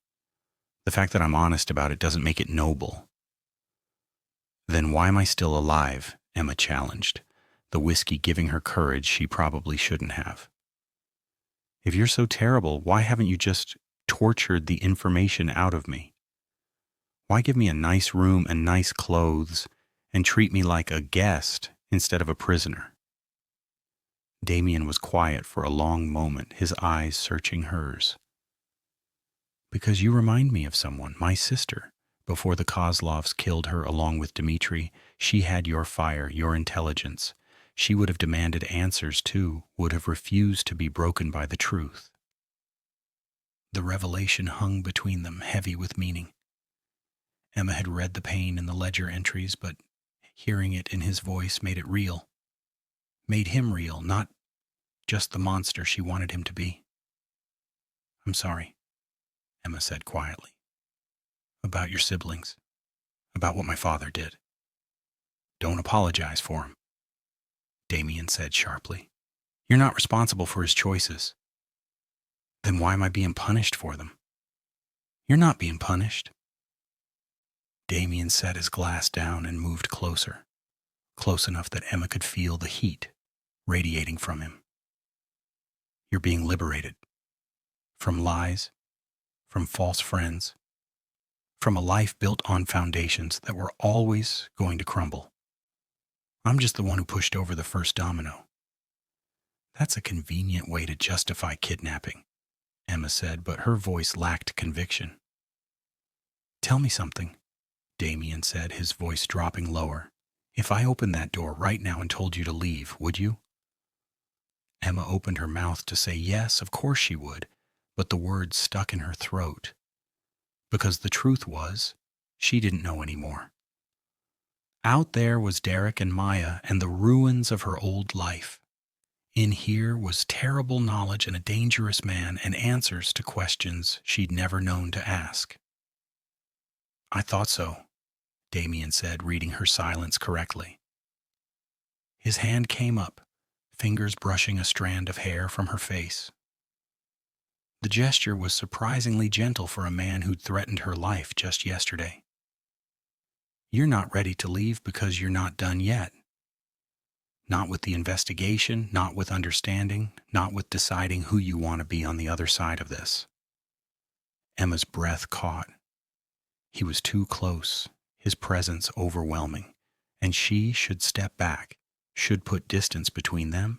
The fact that I'm honest about it doesn't make it noble. Then why am I still alive? Emma challenged, the whiskey giving her courage she probably shouldn't have. If you're so terrible, why haven't you just tortured the information out of me? Why give me a nice room and nice clothes and treat me like a guest instead of a prisoner? Damien was quiet for a long moment, his eyes searching hers. Because you remind me of someone, my sister. Before the Kozlovs killed her along with Dmitri, she had your fire, your intelligence. She would have demanded answers too, would have refused to be broken by the truth. The revelation hung between them, heavy with meaning. Emma had read the pain in the ledger entries, but hearing it in his voice made it real. Made him real, not just the monster she wanted him to be. I'm sorry, Emma said quietly. About your siblings. About what my father did. Don't apologize for him, Damien said sharply. You're not responsible for his choices. Then why am I being punished for them? You're not being punished. Damien set his glass down and moved closer, close enough that Emma could feel the heat radiating from him. You're being liberated. From lies, from false friends, from a life built on foundations that were always going to crumble. I'm just the one who pushed over the first domino. That's a convenient way to justify kidnapping, Emma said, but her voice lacked conviction. Tell me something, Damien said, his voice dropping lower. If I opened that door right now and told you to leave, would you? Emma opened her mouth to say yes, of course she would, but the words stuck in her throat. Because the truth was, she didn't know anymore. Out there was Derek and Maya and the ruins of her old life. In here was terrible knowledge and a dangerous man and answers to questions she'd never known to ask. I thought so, Damien said, reading her silence correctly. His hand came up, fingers brushing a strand of hair from her face. The gesture was surprisingly gentle for a man who'd threatened her life just yesterday. You're not ready to leave because you're not done yet. Not with the investigation, not with understanding, not with deciding who you want to be on the other side of this. Emma's breath caught. He was too close, his presence overwhelming, and she should step back, should put distance between them.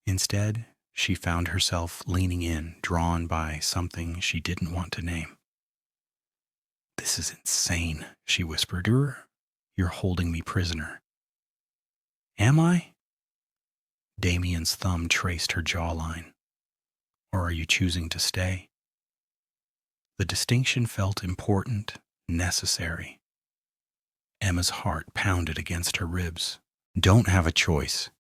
Instead, she found herself leaning in, drawn by something she didn't want to name. "This is insane," she whispered. You're holding me prisoner." "Am I?" Damien's thumb traced her jawline. "Or are you choosing to stay?" The distinction felt important, necessary. Emma's heart pounded against her ribs. "Don't have a choice.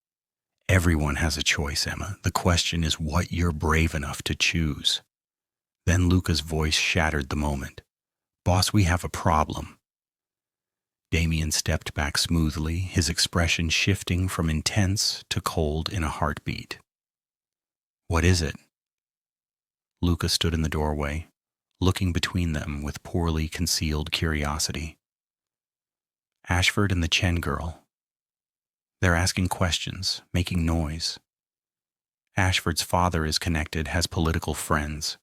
Everyone has a choice, Emma. The question is what you're brave enough to choose." Then Luca's voice shattered the moment. "Boss, we have a problem." Damien stepped back smoothly, his expression shifting from intense to cold in a heartbeat. "What is it?" Luca stood in the doorway, looking between them with poorly concealed curiosity. "Ashford and the Chen girl. They're asking questions, making noise. Ashford's father is connected, has political friends.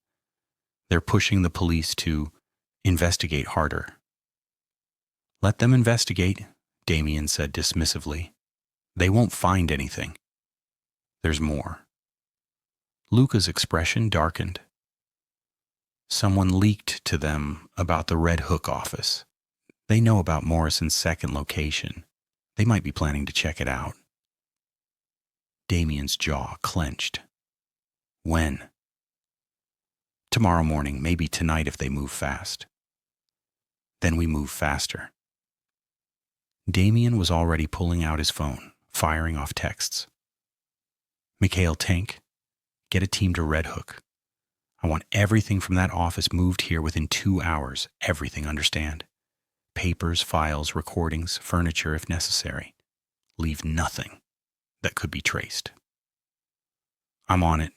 They're pushing the police to investigate harder." "Let them investigate," Damien said dismissively. "They won't find anything. There's more." Luca's expression darkened. "Someone leaked to them about the Red Hook office. They know about Morrison's second location. They might be planning to check it out." Damien's jaw clenched. "When?" "Tomorrow morning, maybe tonight if they move fast." "Then we move faster." Damien was already pulling out his phone, firing off texts. "Mikhail Tank, get a team to Red Hook. I want everything from that office moved here within 2 hours. Everything, understand? Papers, files, recordings, furniture if necessary. Leave nothing that could be traced." "I'm on it,"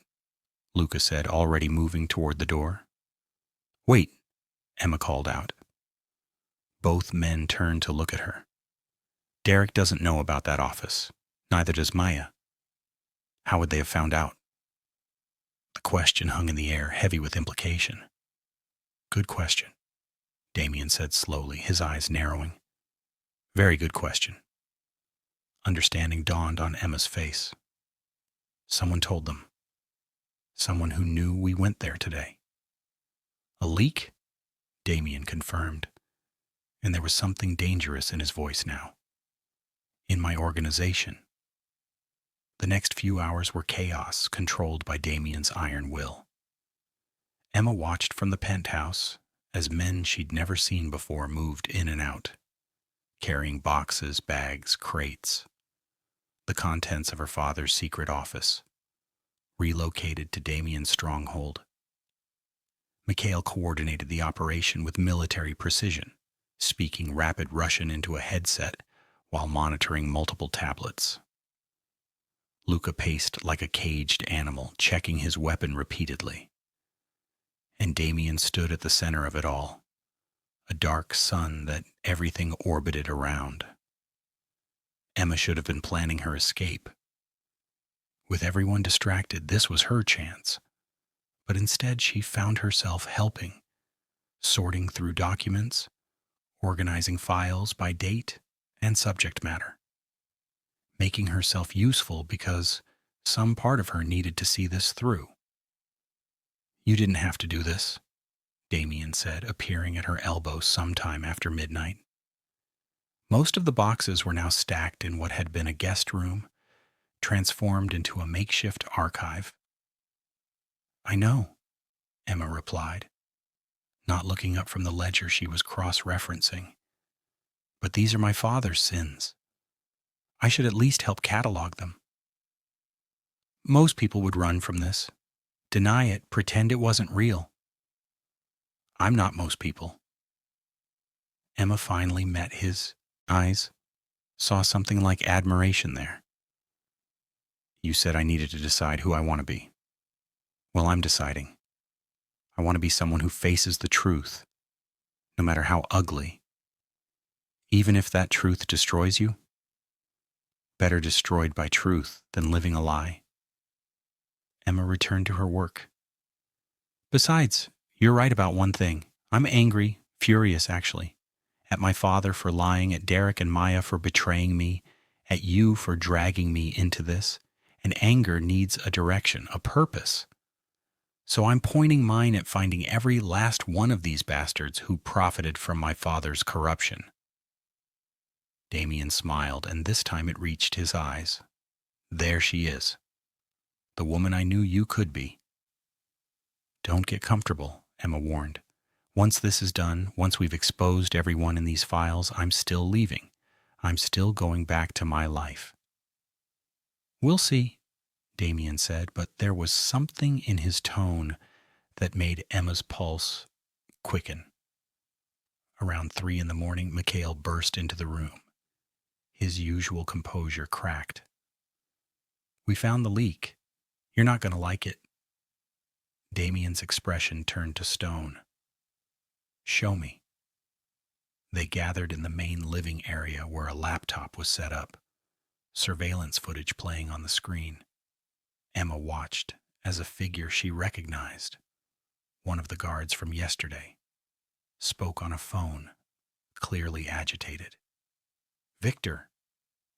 Luca said, already moving toward the door. "Wait," Emma called out. Both men turned to look at her. "Derek doesn't know about that office. Neither does Maya. How would they have found out?" The question hung in the air, heavy with implication. "Good question," Damien said slowly, his eyes narrowing. "Very good question." Understanding dawned on Emma's face. "Someone told them. Someone who knew we went there today." "A leak?" Damien confirmed, and there was something dangerous in his voice now. "In my organization." The next few hours were chaos, controlled by Damien's iron will. Emma watched from the penthouse as men she'd never seen before moved in and out, carrying boxes, bags, crates, the contents of her father's secret office, relocated to Damien's stronghold. Mikhail coordinated the operation with military precision, speaking rapid Russian into a headset while monitoring multiple tablets. Luca paced like a caged animal, checking his weapon repeatedly. And Damien stood at the center of it all, a dark sun that everything orbited around. Emma should have been planning her escape. With everyone distracted, this was her chance. But instead she found herself helping, sorting through documents, organizing files by date and subject matter, making herself useful because some part of her needed to see this through. "You didn't have to do this," Damien said, appearing at her elbow sometime after midnight. Most of the boxes were now stacked in what had been a guest room, transformed into a makeshift archive. "I know," Emma replied, not looking up from the ledger she was cross-referencing. "But these are my father's sins. I should at least help catalog them." "Most people would run from this, deny it, pretend it wasn't real." "I'm not most people." Emma finally met his eyes, saw something like admiration there. "You said I needed to decide who I want to be. Well, I'm deciding. I want to be someone who faces the truth, no matter how ugly. Even if that truth destroys you. Better destroyed by truth than living a lie." Emma returned to her work. "Besides, you're right about one thing. I'm angry, furious actually, at my father for lying, at Derek and Maya for betraying me, at you for dragging me into this. And anger needs a direction, a purpose. So I'm pointing mine at finding every last one of these bastards who profited from my father's corruption. Damien smiled, and this time it reached his eyes. There she is. The woman I knew you could be. Don't get comfortable, Emma warned. Once this is done, once we've exposed everyone in these files, I'm still leaving. I'm still going back to my life. We'll see, Damien said, but there was something in his tone that made Emma's pulse quicken. Around 3 a.m, Mikhail burst into the room. His usual composure cracked. We found the leak. You're not going to like it. Damien's expression turned to stone. Show me. They gathered in the main living area where a laptop was set up, surveillance footage playing on the screen. Emma watched as a figure she recognized, one of the guards from yesterday, spoke on a phone, clearly agitated. Victor,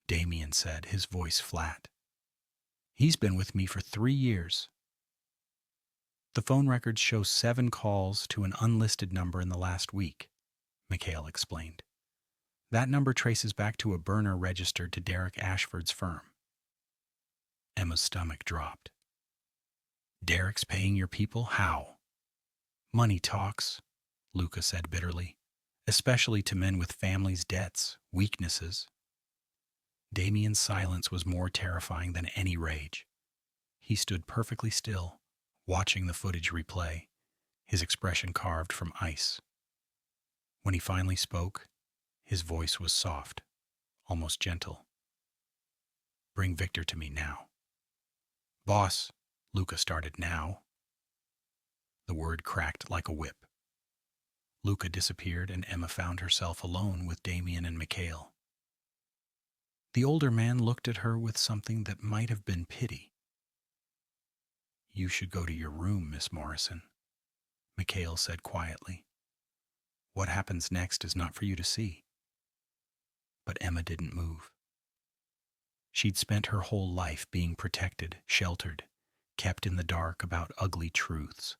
Damien said, his voice flat. He's been with me for 3 years. The phone records show 7 calls to an unlisted number in the last week, Mikhail explained. That number traces back to a burner registered to Derek Ashford's firm. Emma's stomach dropped. Derek's paying your people? How? Money talks, Luca said bitterly, especially to men with families' debts, weaknesses. Damien's silence was more terrifying than any rage. He stood perfectly still, watching the footage replay, his expression carved from ice. When he finally spoke, his voice was soft, almost gentle. Bring Victor to me now. Boss, Luca started now. The word cracked like a whip. Luca disappeared and Emma found herself alone with Damien and Mikhail. The older man looked at her with something that might have been pity. You should go to your room, Miss Morrison, Mikhail said quietly. What happens next is not for you to see. But Emma didn't move. She'd spent her whole life being protected, sheltered, kept in the dark about ugly truths.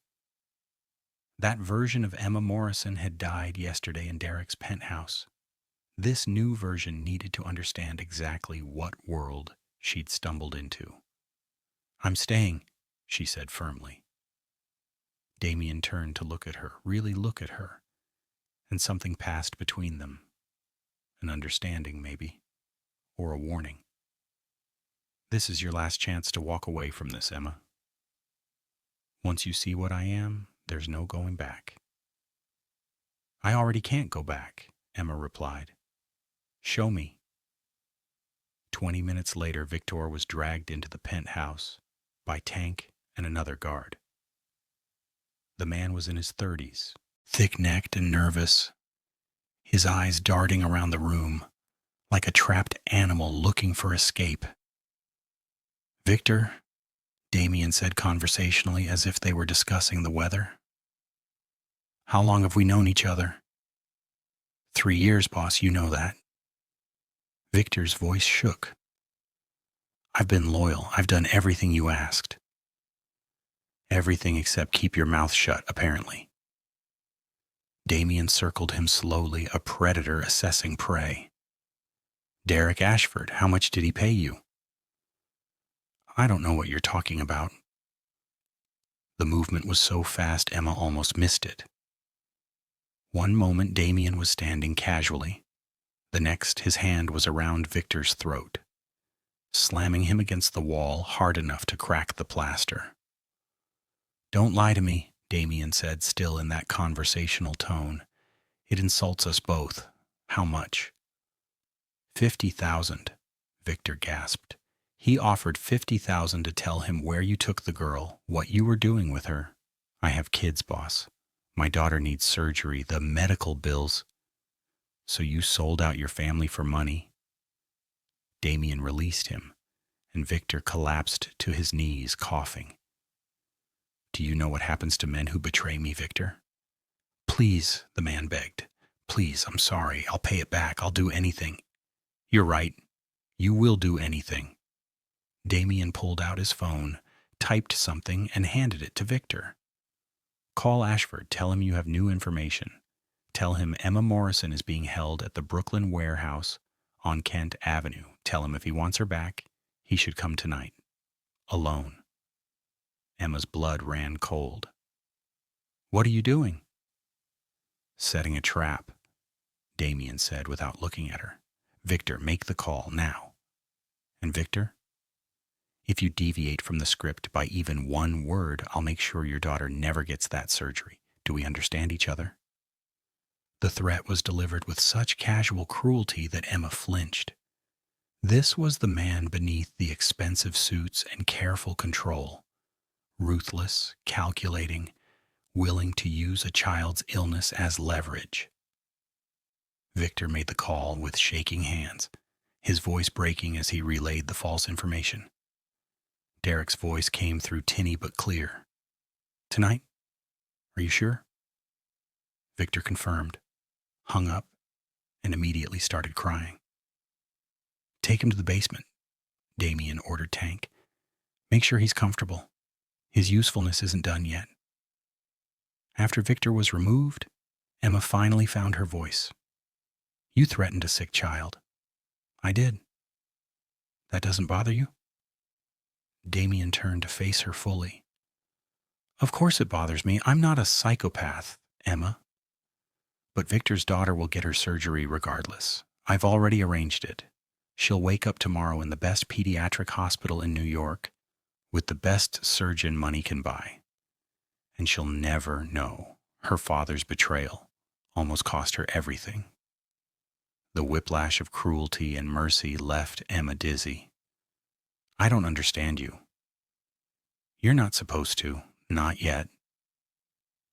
That version of Emma Morrison had died yesterday in Derek's penthouse. This new version needed to understand exactly what world she'd stumbled into. I'm staying, she said firmly. Damien turned to look at her, really look at her, and something passed between them. An understanding, maybe, or a warning. This is your last chance to walk away from this, Emma. Once you see what I am, there's no going back. I already can't go back, Emma replied. Show me. 20 minutes later, Victor was dragged into the penthouse by Tank and another guard. The man was in his 30s, thick-necked and nervous, his eyes darting around the room like a trapped animal looking for escape. Victor, Damien said conversationally as if they were discussing the weather. How long have we known each other? 3 years, boss, you know that. Victor's voice shook. I've been loyal. I've done everything you asked. Everything except keep your mouth shut, apparently. Damien circled him slowly, a predator assessing prey. Derek Ashford, how much did he pay you? I don't know what you're talking about. The movement was so fast Emma almost missed it. One moment Damien was standing casually. The next, his hand was around Victor's throat, slamming him against the wall hard enough to crack the plaster. Don't lie to me, Damien said, still in that conversational tone. It insults us both. How much? 50,000, Victor gasped. He offered 50,000 to tell him where you took the girl, what you were doing with her. I have kids, boss. My daughter needs surgery, the medical bills. So you sold out your family for money? Damien released him, and Victor collapsed to his knees, coughing. Do you know what happens to men who betray me, Victor? Please, the man begged. Please, I'm sorry. I'll pay it back. I'll do anything. You're right. You will do anything. Damien pulled out his phone, typed something, and handed it to Victor. Call Ashford. Tell him you have new information. Tell him Emma Morrison is being held at the Brooklyn warehouse on Kent Avenue. Tell him if he wants her back, he should come tonight. Alone." Emma's blood ran cold. "What are you doing?" "Setting a trap," Damien said without looking at her. "Victor, make the call now." "And Victor? If you deviate from the script by even one word, I'll make sure your daughter never gets that surgery. Do we understand each other?" The threat was delivered with such casual cruelty that Emma flinched. This was the man beneath the expensive suits and careful control. Ruthless, calculating, willing to use a child's illness as leverage. Victor made the call with shaking hands, his voice breaking as he relayed the false information. Derek's voice came through tinny but clear. "Tonight? Are you sure?" Victor confirmed, hung up, and immediately started crying. "Take him to the basement," Damien ordered Tank. "Make sure he's comfortable. His usefulness isn't done yet." After Victor was removed, Emma finally found her voice. "You threatened a sick child." "I did." "That doesn't bother you?" Damien turned to face her fully. "Of course it bothers me. I'm not a psychopath, Emma. But Victor's daughter will get her surgery regardless. I've already arranged it. She'll wake up tomorrow in the best pediatric hospital in New York, with the best surgeon money can buy. And she'll never know her father's betrayal almost cost her everything." The whiplash of cruelty and mercy left Emma dizzy. "I don't understand you." "You're not supposed to. Not yet."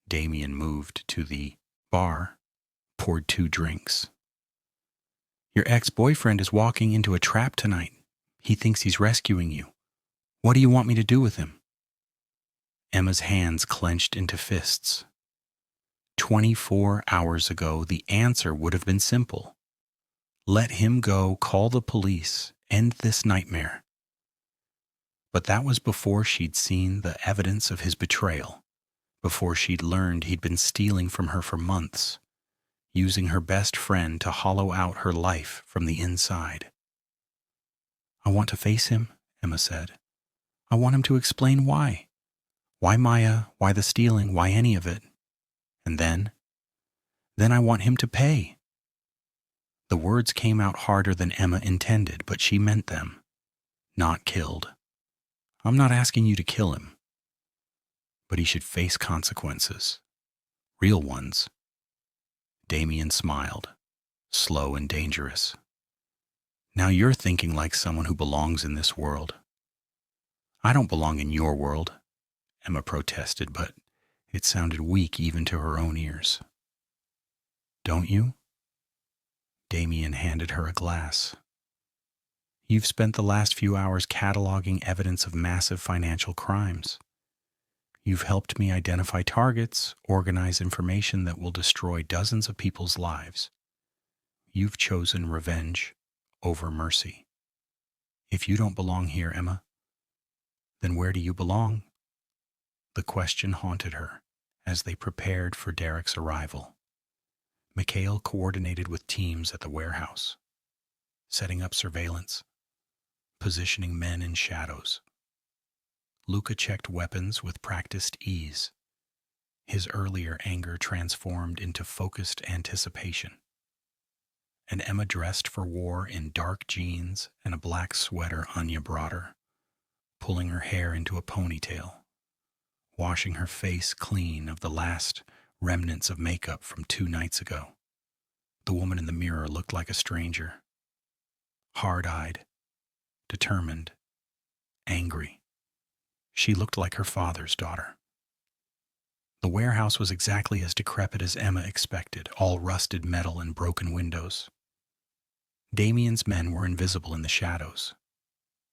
Damien moved to the bar, poured 2 drinks. "Your ex-boyfriend is walking into a trap tonight. He thinks he's rescuing you. What do you want me to do with him?" Emma's hands clenched into fists. 24 hours ago, the answer would have been simple. Let him go, call the police, end this nightmare. But that was before she'd seen the evidence of his betrayal, before she'd learned he'd been stealing from her for months, using her best friend to hollow out her life from the inside. "I want to face him," Emma said. "I want him to explain why. Why Maya, why the stealing, why any of it. And then I want him to pay." The words came out harder than Emma intended, but she meant them. "Not killed. I'm not asking you to kill him. But he should face consequences. Real ones." Damien smiled, slow and dangerous. "Now you're thinking like someone who belongs in this world." "I don't belong in your world," Emma protested, but it sounded weak even to her own ears. "Don't you?" Damien handed her a glass. "You've spent the last few hours cataloging evidence of massive financial crimes. You've helped me identify targets, organize information that will destroy dozens of people's lives. You've chosen revenge over mercy. If you don't belong here, Emma, then where do you belong?" The question haunted her as they prepared for Derek's arrival. Mikhail coordinated with teams at the warehouse, setting up surveillance, positioning men in shadows. Luca checked weapons with practiced ease, his earlier anger transformed into focused anticipation. And Emma dressed for war in dark jeans and a black sweater Anya brought her, pulling her hair into a ponytail, washing her face clean of the last remnants of makeup from 2 nights ago. The woman in the mirror looked like a stranger, hard-eyed, determined, angry. She looked like her father's daughter. The warehouse was exactly as decrepit as Emma expected, all rusted metal and broken windows. Damien's men were invisible in the shadows,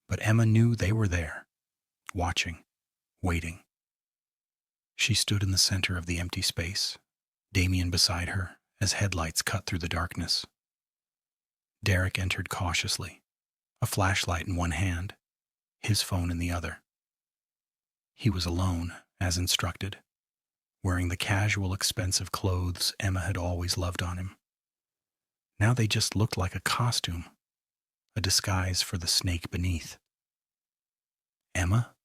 but Emma knew they were there, watching, waiting. She stood in the center of the empty space, Damien beside her, as headlights cut through the darkness. Derek entered cautiously, a flashlight in one hand, his phone in the other. He was alone, as instructed, wearing the casual, expensive clothes Emma had always loved on him. Now they just looked like a costume, a disguise for the snake beneath. "Emma?"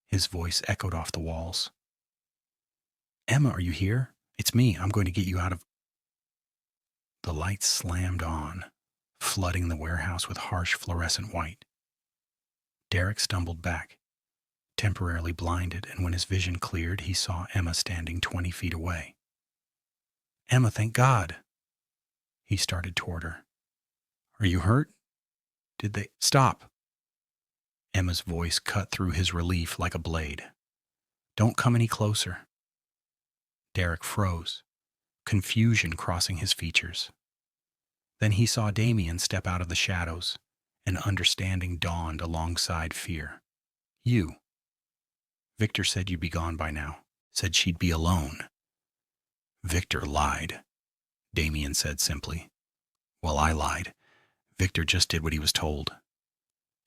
His voice echoed off the walls. "Emma, are you here? It's me. I'm going to get you out of—" The lights slammed on, flooding the warehouse with harsh fluorescent white. Derek stumbled back, temporarily blinded, and when his vision cleared, he saw Emma standing 20 feet away. "Emma, thank God!" He started toward her. "Are you hurt? Did they—" "Stop!" Emma's voice cut through his relief like a blade. "Don't come any closer." Derek froze, confusion crossing his features. Then he saw Damien step out of the shadows, and understanding dawned alongside fear. "You. Victor said you'd be gone by now. Said she'd be alone." "Victor lied," Damien said simply. "Well, I lied. Victor just did what he was told.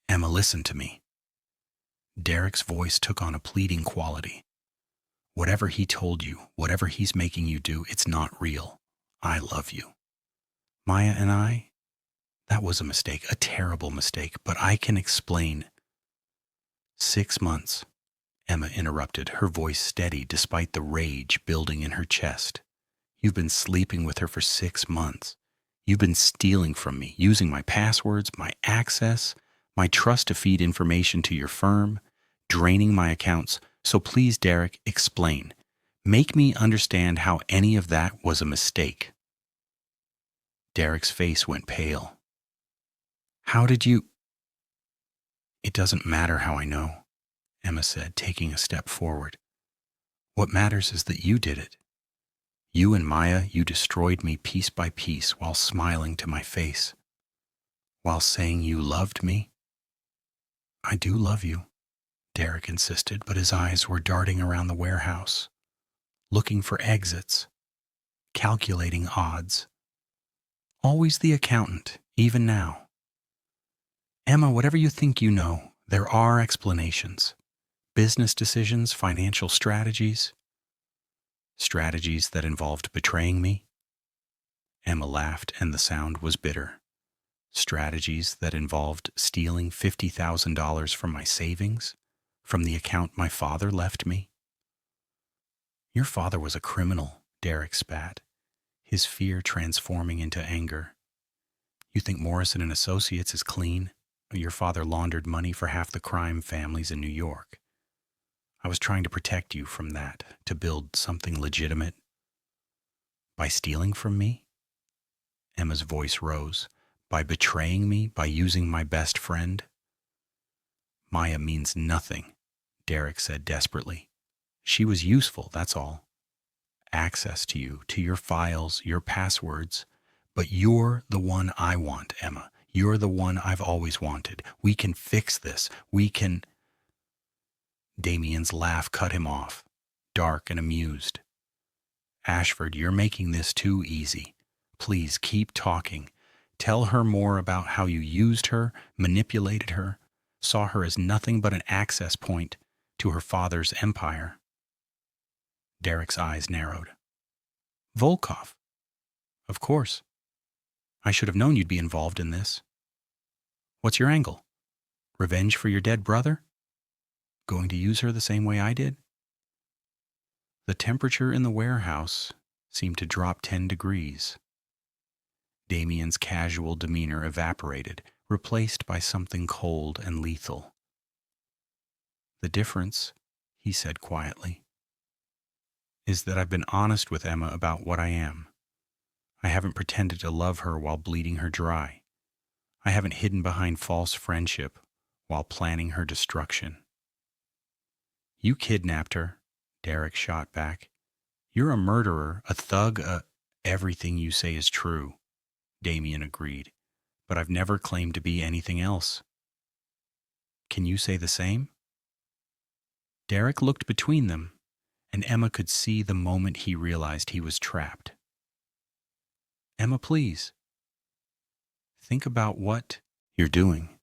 Emma, listen to me." Derek's voice took on a pleading quality. "Whatever he told you, whatever he's making you do, it's not real. I love you. Maya and I, that was a mistake, a terrible mistake, but I can explain." "6 months," Emma interrupted, her voice steady despite the rage building in her chest. "You've been sleeping with her for 6 months. You've been stealing from me, using my passwords, my access, my trust to feed information to your firm, draining my accounts. So please, Derek, explain. Make me understand how any of that was a mistake." Derek's face went pale. "How did you—" "It doesn't matter how I know," Emma said, taking a step forward. "What matters is that you did it. You and Maya, you destroyed me piece by piece while smiling to my face, while saying you loved me." "I do love you," Derek insisted, but his eyes were darting around the warehouse, looking for exits, calculating odds. Always the accountant, even now. "Emma, whatever you think you know, there are explanations. Business decisions, financial strategies. Strategies that involved betraying me." Emma laughed, and the sound was bitter. "Strategies that involved stealing $50,000 from my savings, from the account my father left me." "Your father was a criminal," Derek spat, his fear transforming into anger. "You think Morrison and Associates is clean? Your father laundered money for half the crime families in New York. I was trying to protect you from that, to build something legitimate." "By stealing from me?" Emma's voice rose. "By betraying me? By using my best friend?" "Maya means nothing," Derek said desperately. "She was useful, that's all. Access to you, to your files, your passwords. But you're the one I want, Emma. You're the one I've always wanted. We can fix this. We can—" Damien's laugh cut him off, dark and amused. "Ashford, you're making this too easy. Please keep talking. Tell her more about how you used her, manipulated her, saw her as nothing but an access point to her father's empire." Derek's eyes narrowed. "Volkov. Of course. I should have known you'd be involved in this. What's your angle? Revenge for your dead brother? Going to use her the same way I did?" The temperature in the warehouse seemed to drop 10 degrees. Damien's casual demeanor evaporated, replaced by something cold and lethal. "The difference," he said quietly, "is that I've been honest with Emma about what I am. I haven't pretended to love her while bleeding her dry. I haven't hidden behind false friendship while planning her destruction." "You kidnapped her," Derek shot back. "You're a murderer, a thug, Everything you say is true," Damien agreed, "but I've never claimed to be anything else. Can you say the same?" Derek looked between them, and Emma could see the moment he realized he was trapped. "Emma, please. Think about what you're doing.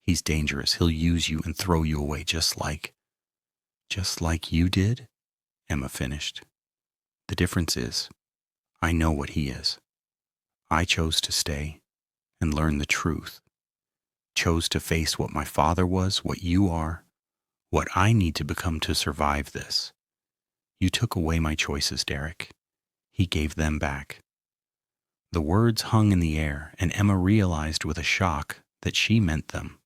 He's dangerous. He'll use you and throw you away just like you did," Emma finished. The difference is, I know what he is. I chose to stay and learn the truth. Chose to face what my father was, what you are, what I need to become to survive this. You took away my choices, Derek. He gave them back. The words hung in the air, and Emma realized with a shock that she meant them.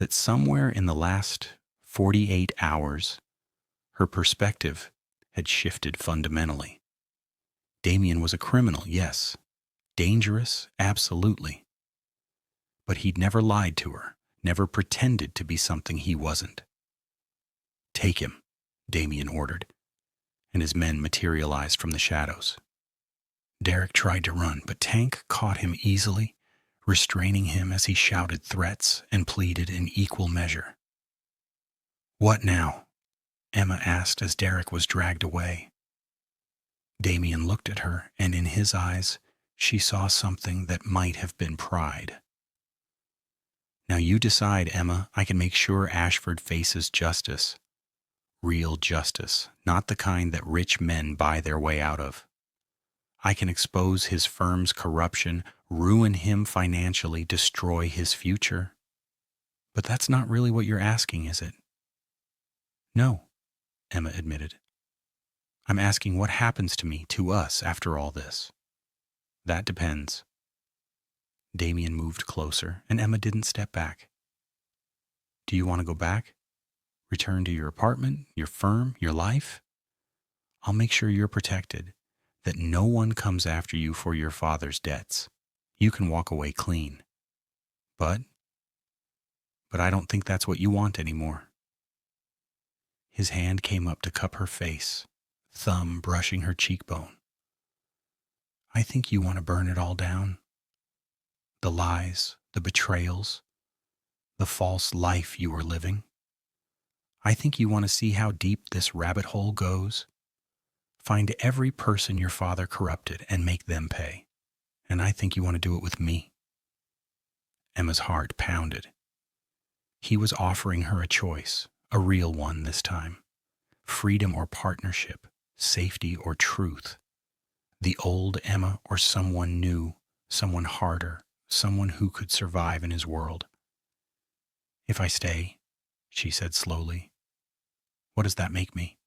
That somewhere in the last 48 hours, her perspective had shifted fundamentally. Damien was a criminal, yes. Dangerous, absolutely. But he'd never lied to her, never pretended to be something he wasn't. Take him, Damien ordered, and his men materialized from the shadows. Derek tried to run, but Tank caught him easily, restraining him as he shouted threats and pleaded in equal measure. What now? Emma asked as Derek was dragged away. Damien looked at her, and in his eyes, she saw something that might have been pride. Now you decide, Emma. I can make sure Ashford faces justice. Real justice, not the kind that rich men buy their way out of. I can expose his firm's corruption, ruin him financially, destroy his future. But that's not really what you're asking, is it? No, Emma admitted. I'm asking what happens to me, to us, after all this. That depends. Damien moved closer, and Emma didn't step back. Do you want to go back? Return to your apartment, your firm, your life? I'll make sure you're protected, that no one comes after you for your father's debts. You can walk away clean. But I don't think that's what you want anymore. His hand came up to cup her face, thumb brushing her cheekbone. I think you want to burn it all down. The lies, the betrayals, the false life you were living. I think you want to see how deep this rabbit hole goes. Find every person your father corrupted and make them pay. And I think you want to do it with me. Emma's heart pounded. He was offering her a choice, a real one this time. Freedom or partnership, safety or truth. The old Emma or someone new, someone harder, someone who could survive in his world. If I stay, she said slowly, what does that make me?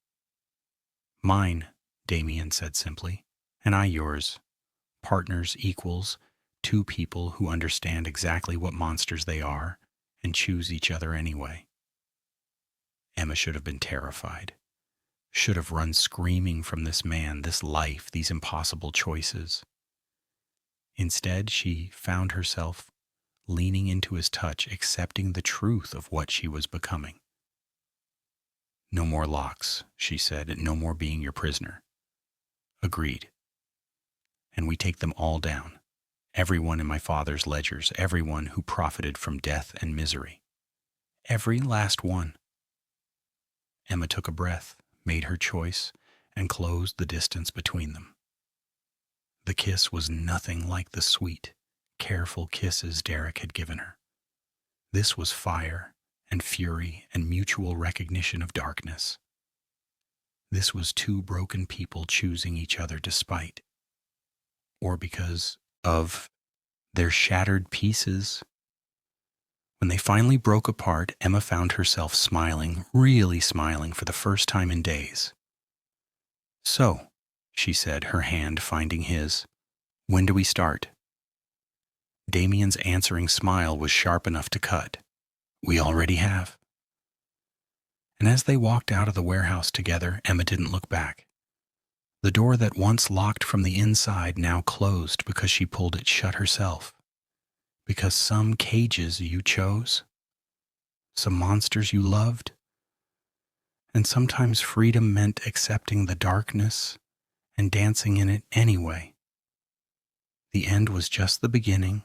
Mine, Damien said simply, and I yours. Partners, equals, two people who understand exactly what monsters they are and choose each other anyway. Emma should have been terrified, should have run screaming from this man, this life, these impossible choices. Instead, she found herself leaning into his touch, accepting the truth of what she was becoming. No more locks, she said, and no more being your prisoner. Agreed. And we take them all down. Everyone in my father's ledgers, everyone who profited from death and misery. Every last one. Emma took a breath, made her choice, and closed the distance between them. The kiss was nothing like the sweet, careful kisses Derek had given her. This was fire and fury and mutual recognition of darkness. This was two broken people choosing each other despite, or because of, their shattered pieces. When they finally broke apart, Emma found herself smiling, really smiling for the first time in days. So, she said, her hand finding his, when do we start? Damien's answering smile was sharp enough to cut. We already have. And as they walked out of the warehouse together, Emma didn't look back. The door that once locked from the inside now closed because she pulled it shut herself. Because some cages you chose, some monsters you loved, and sometimes freedom meant accepting the darkness and dancing in it anyway. The end was just the beginning,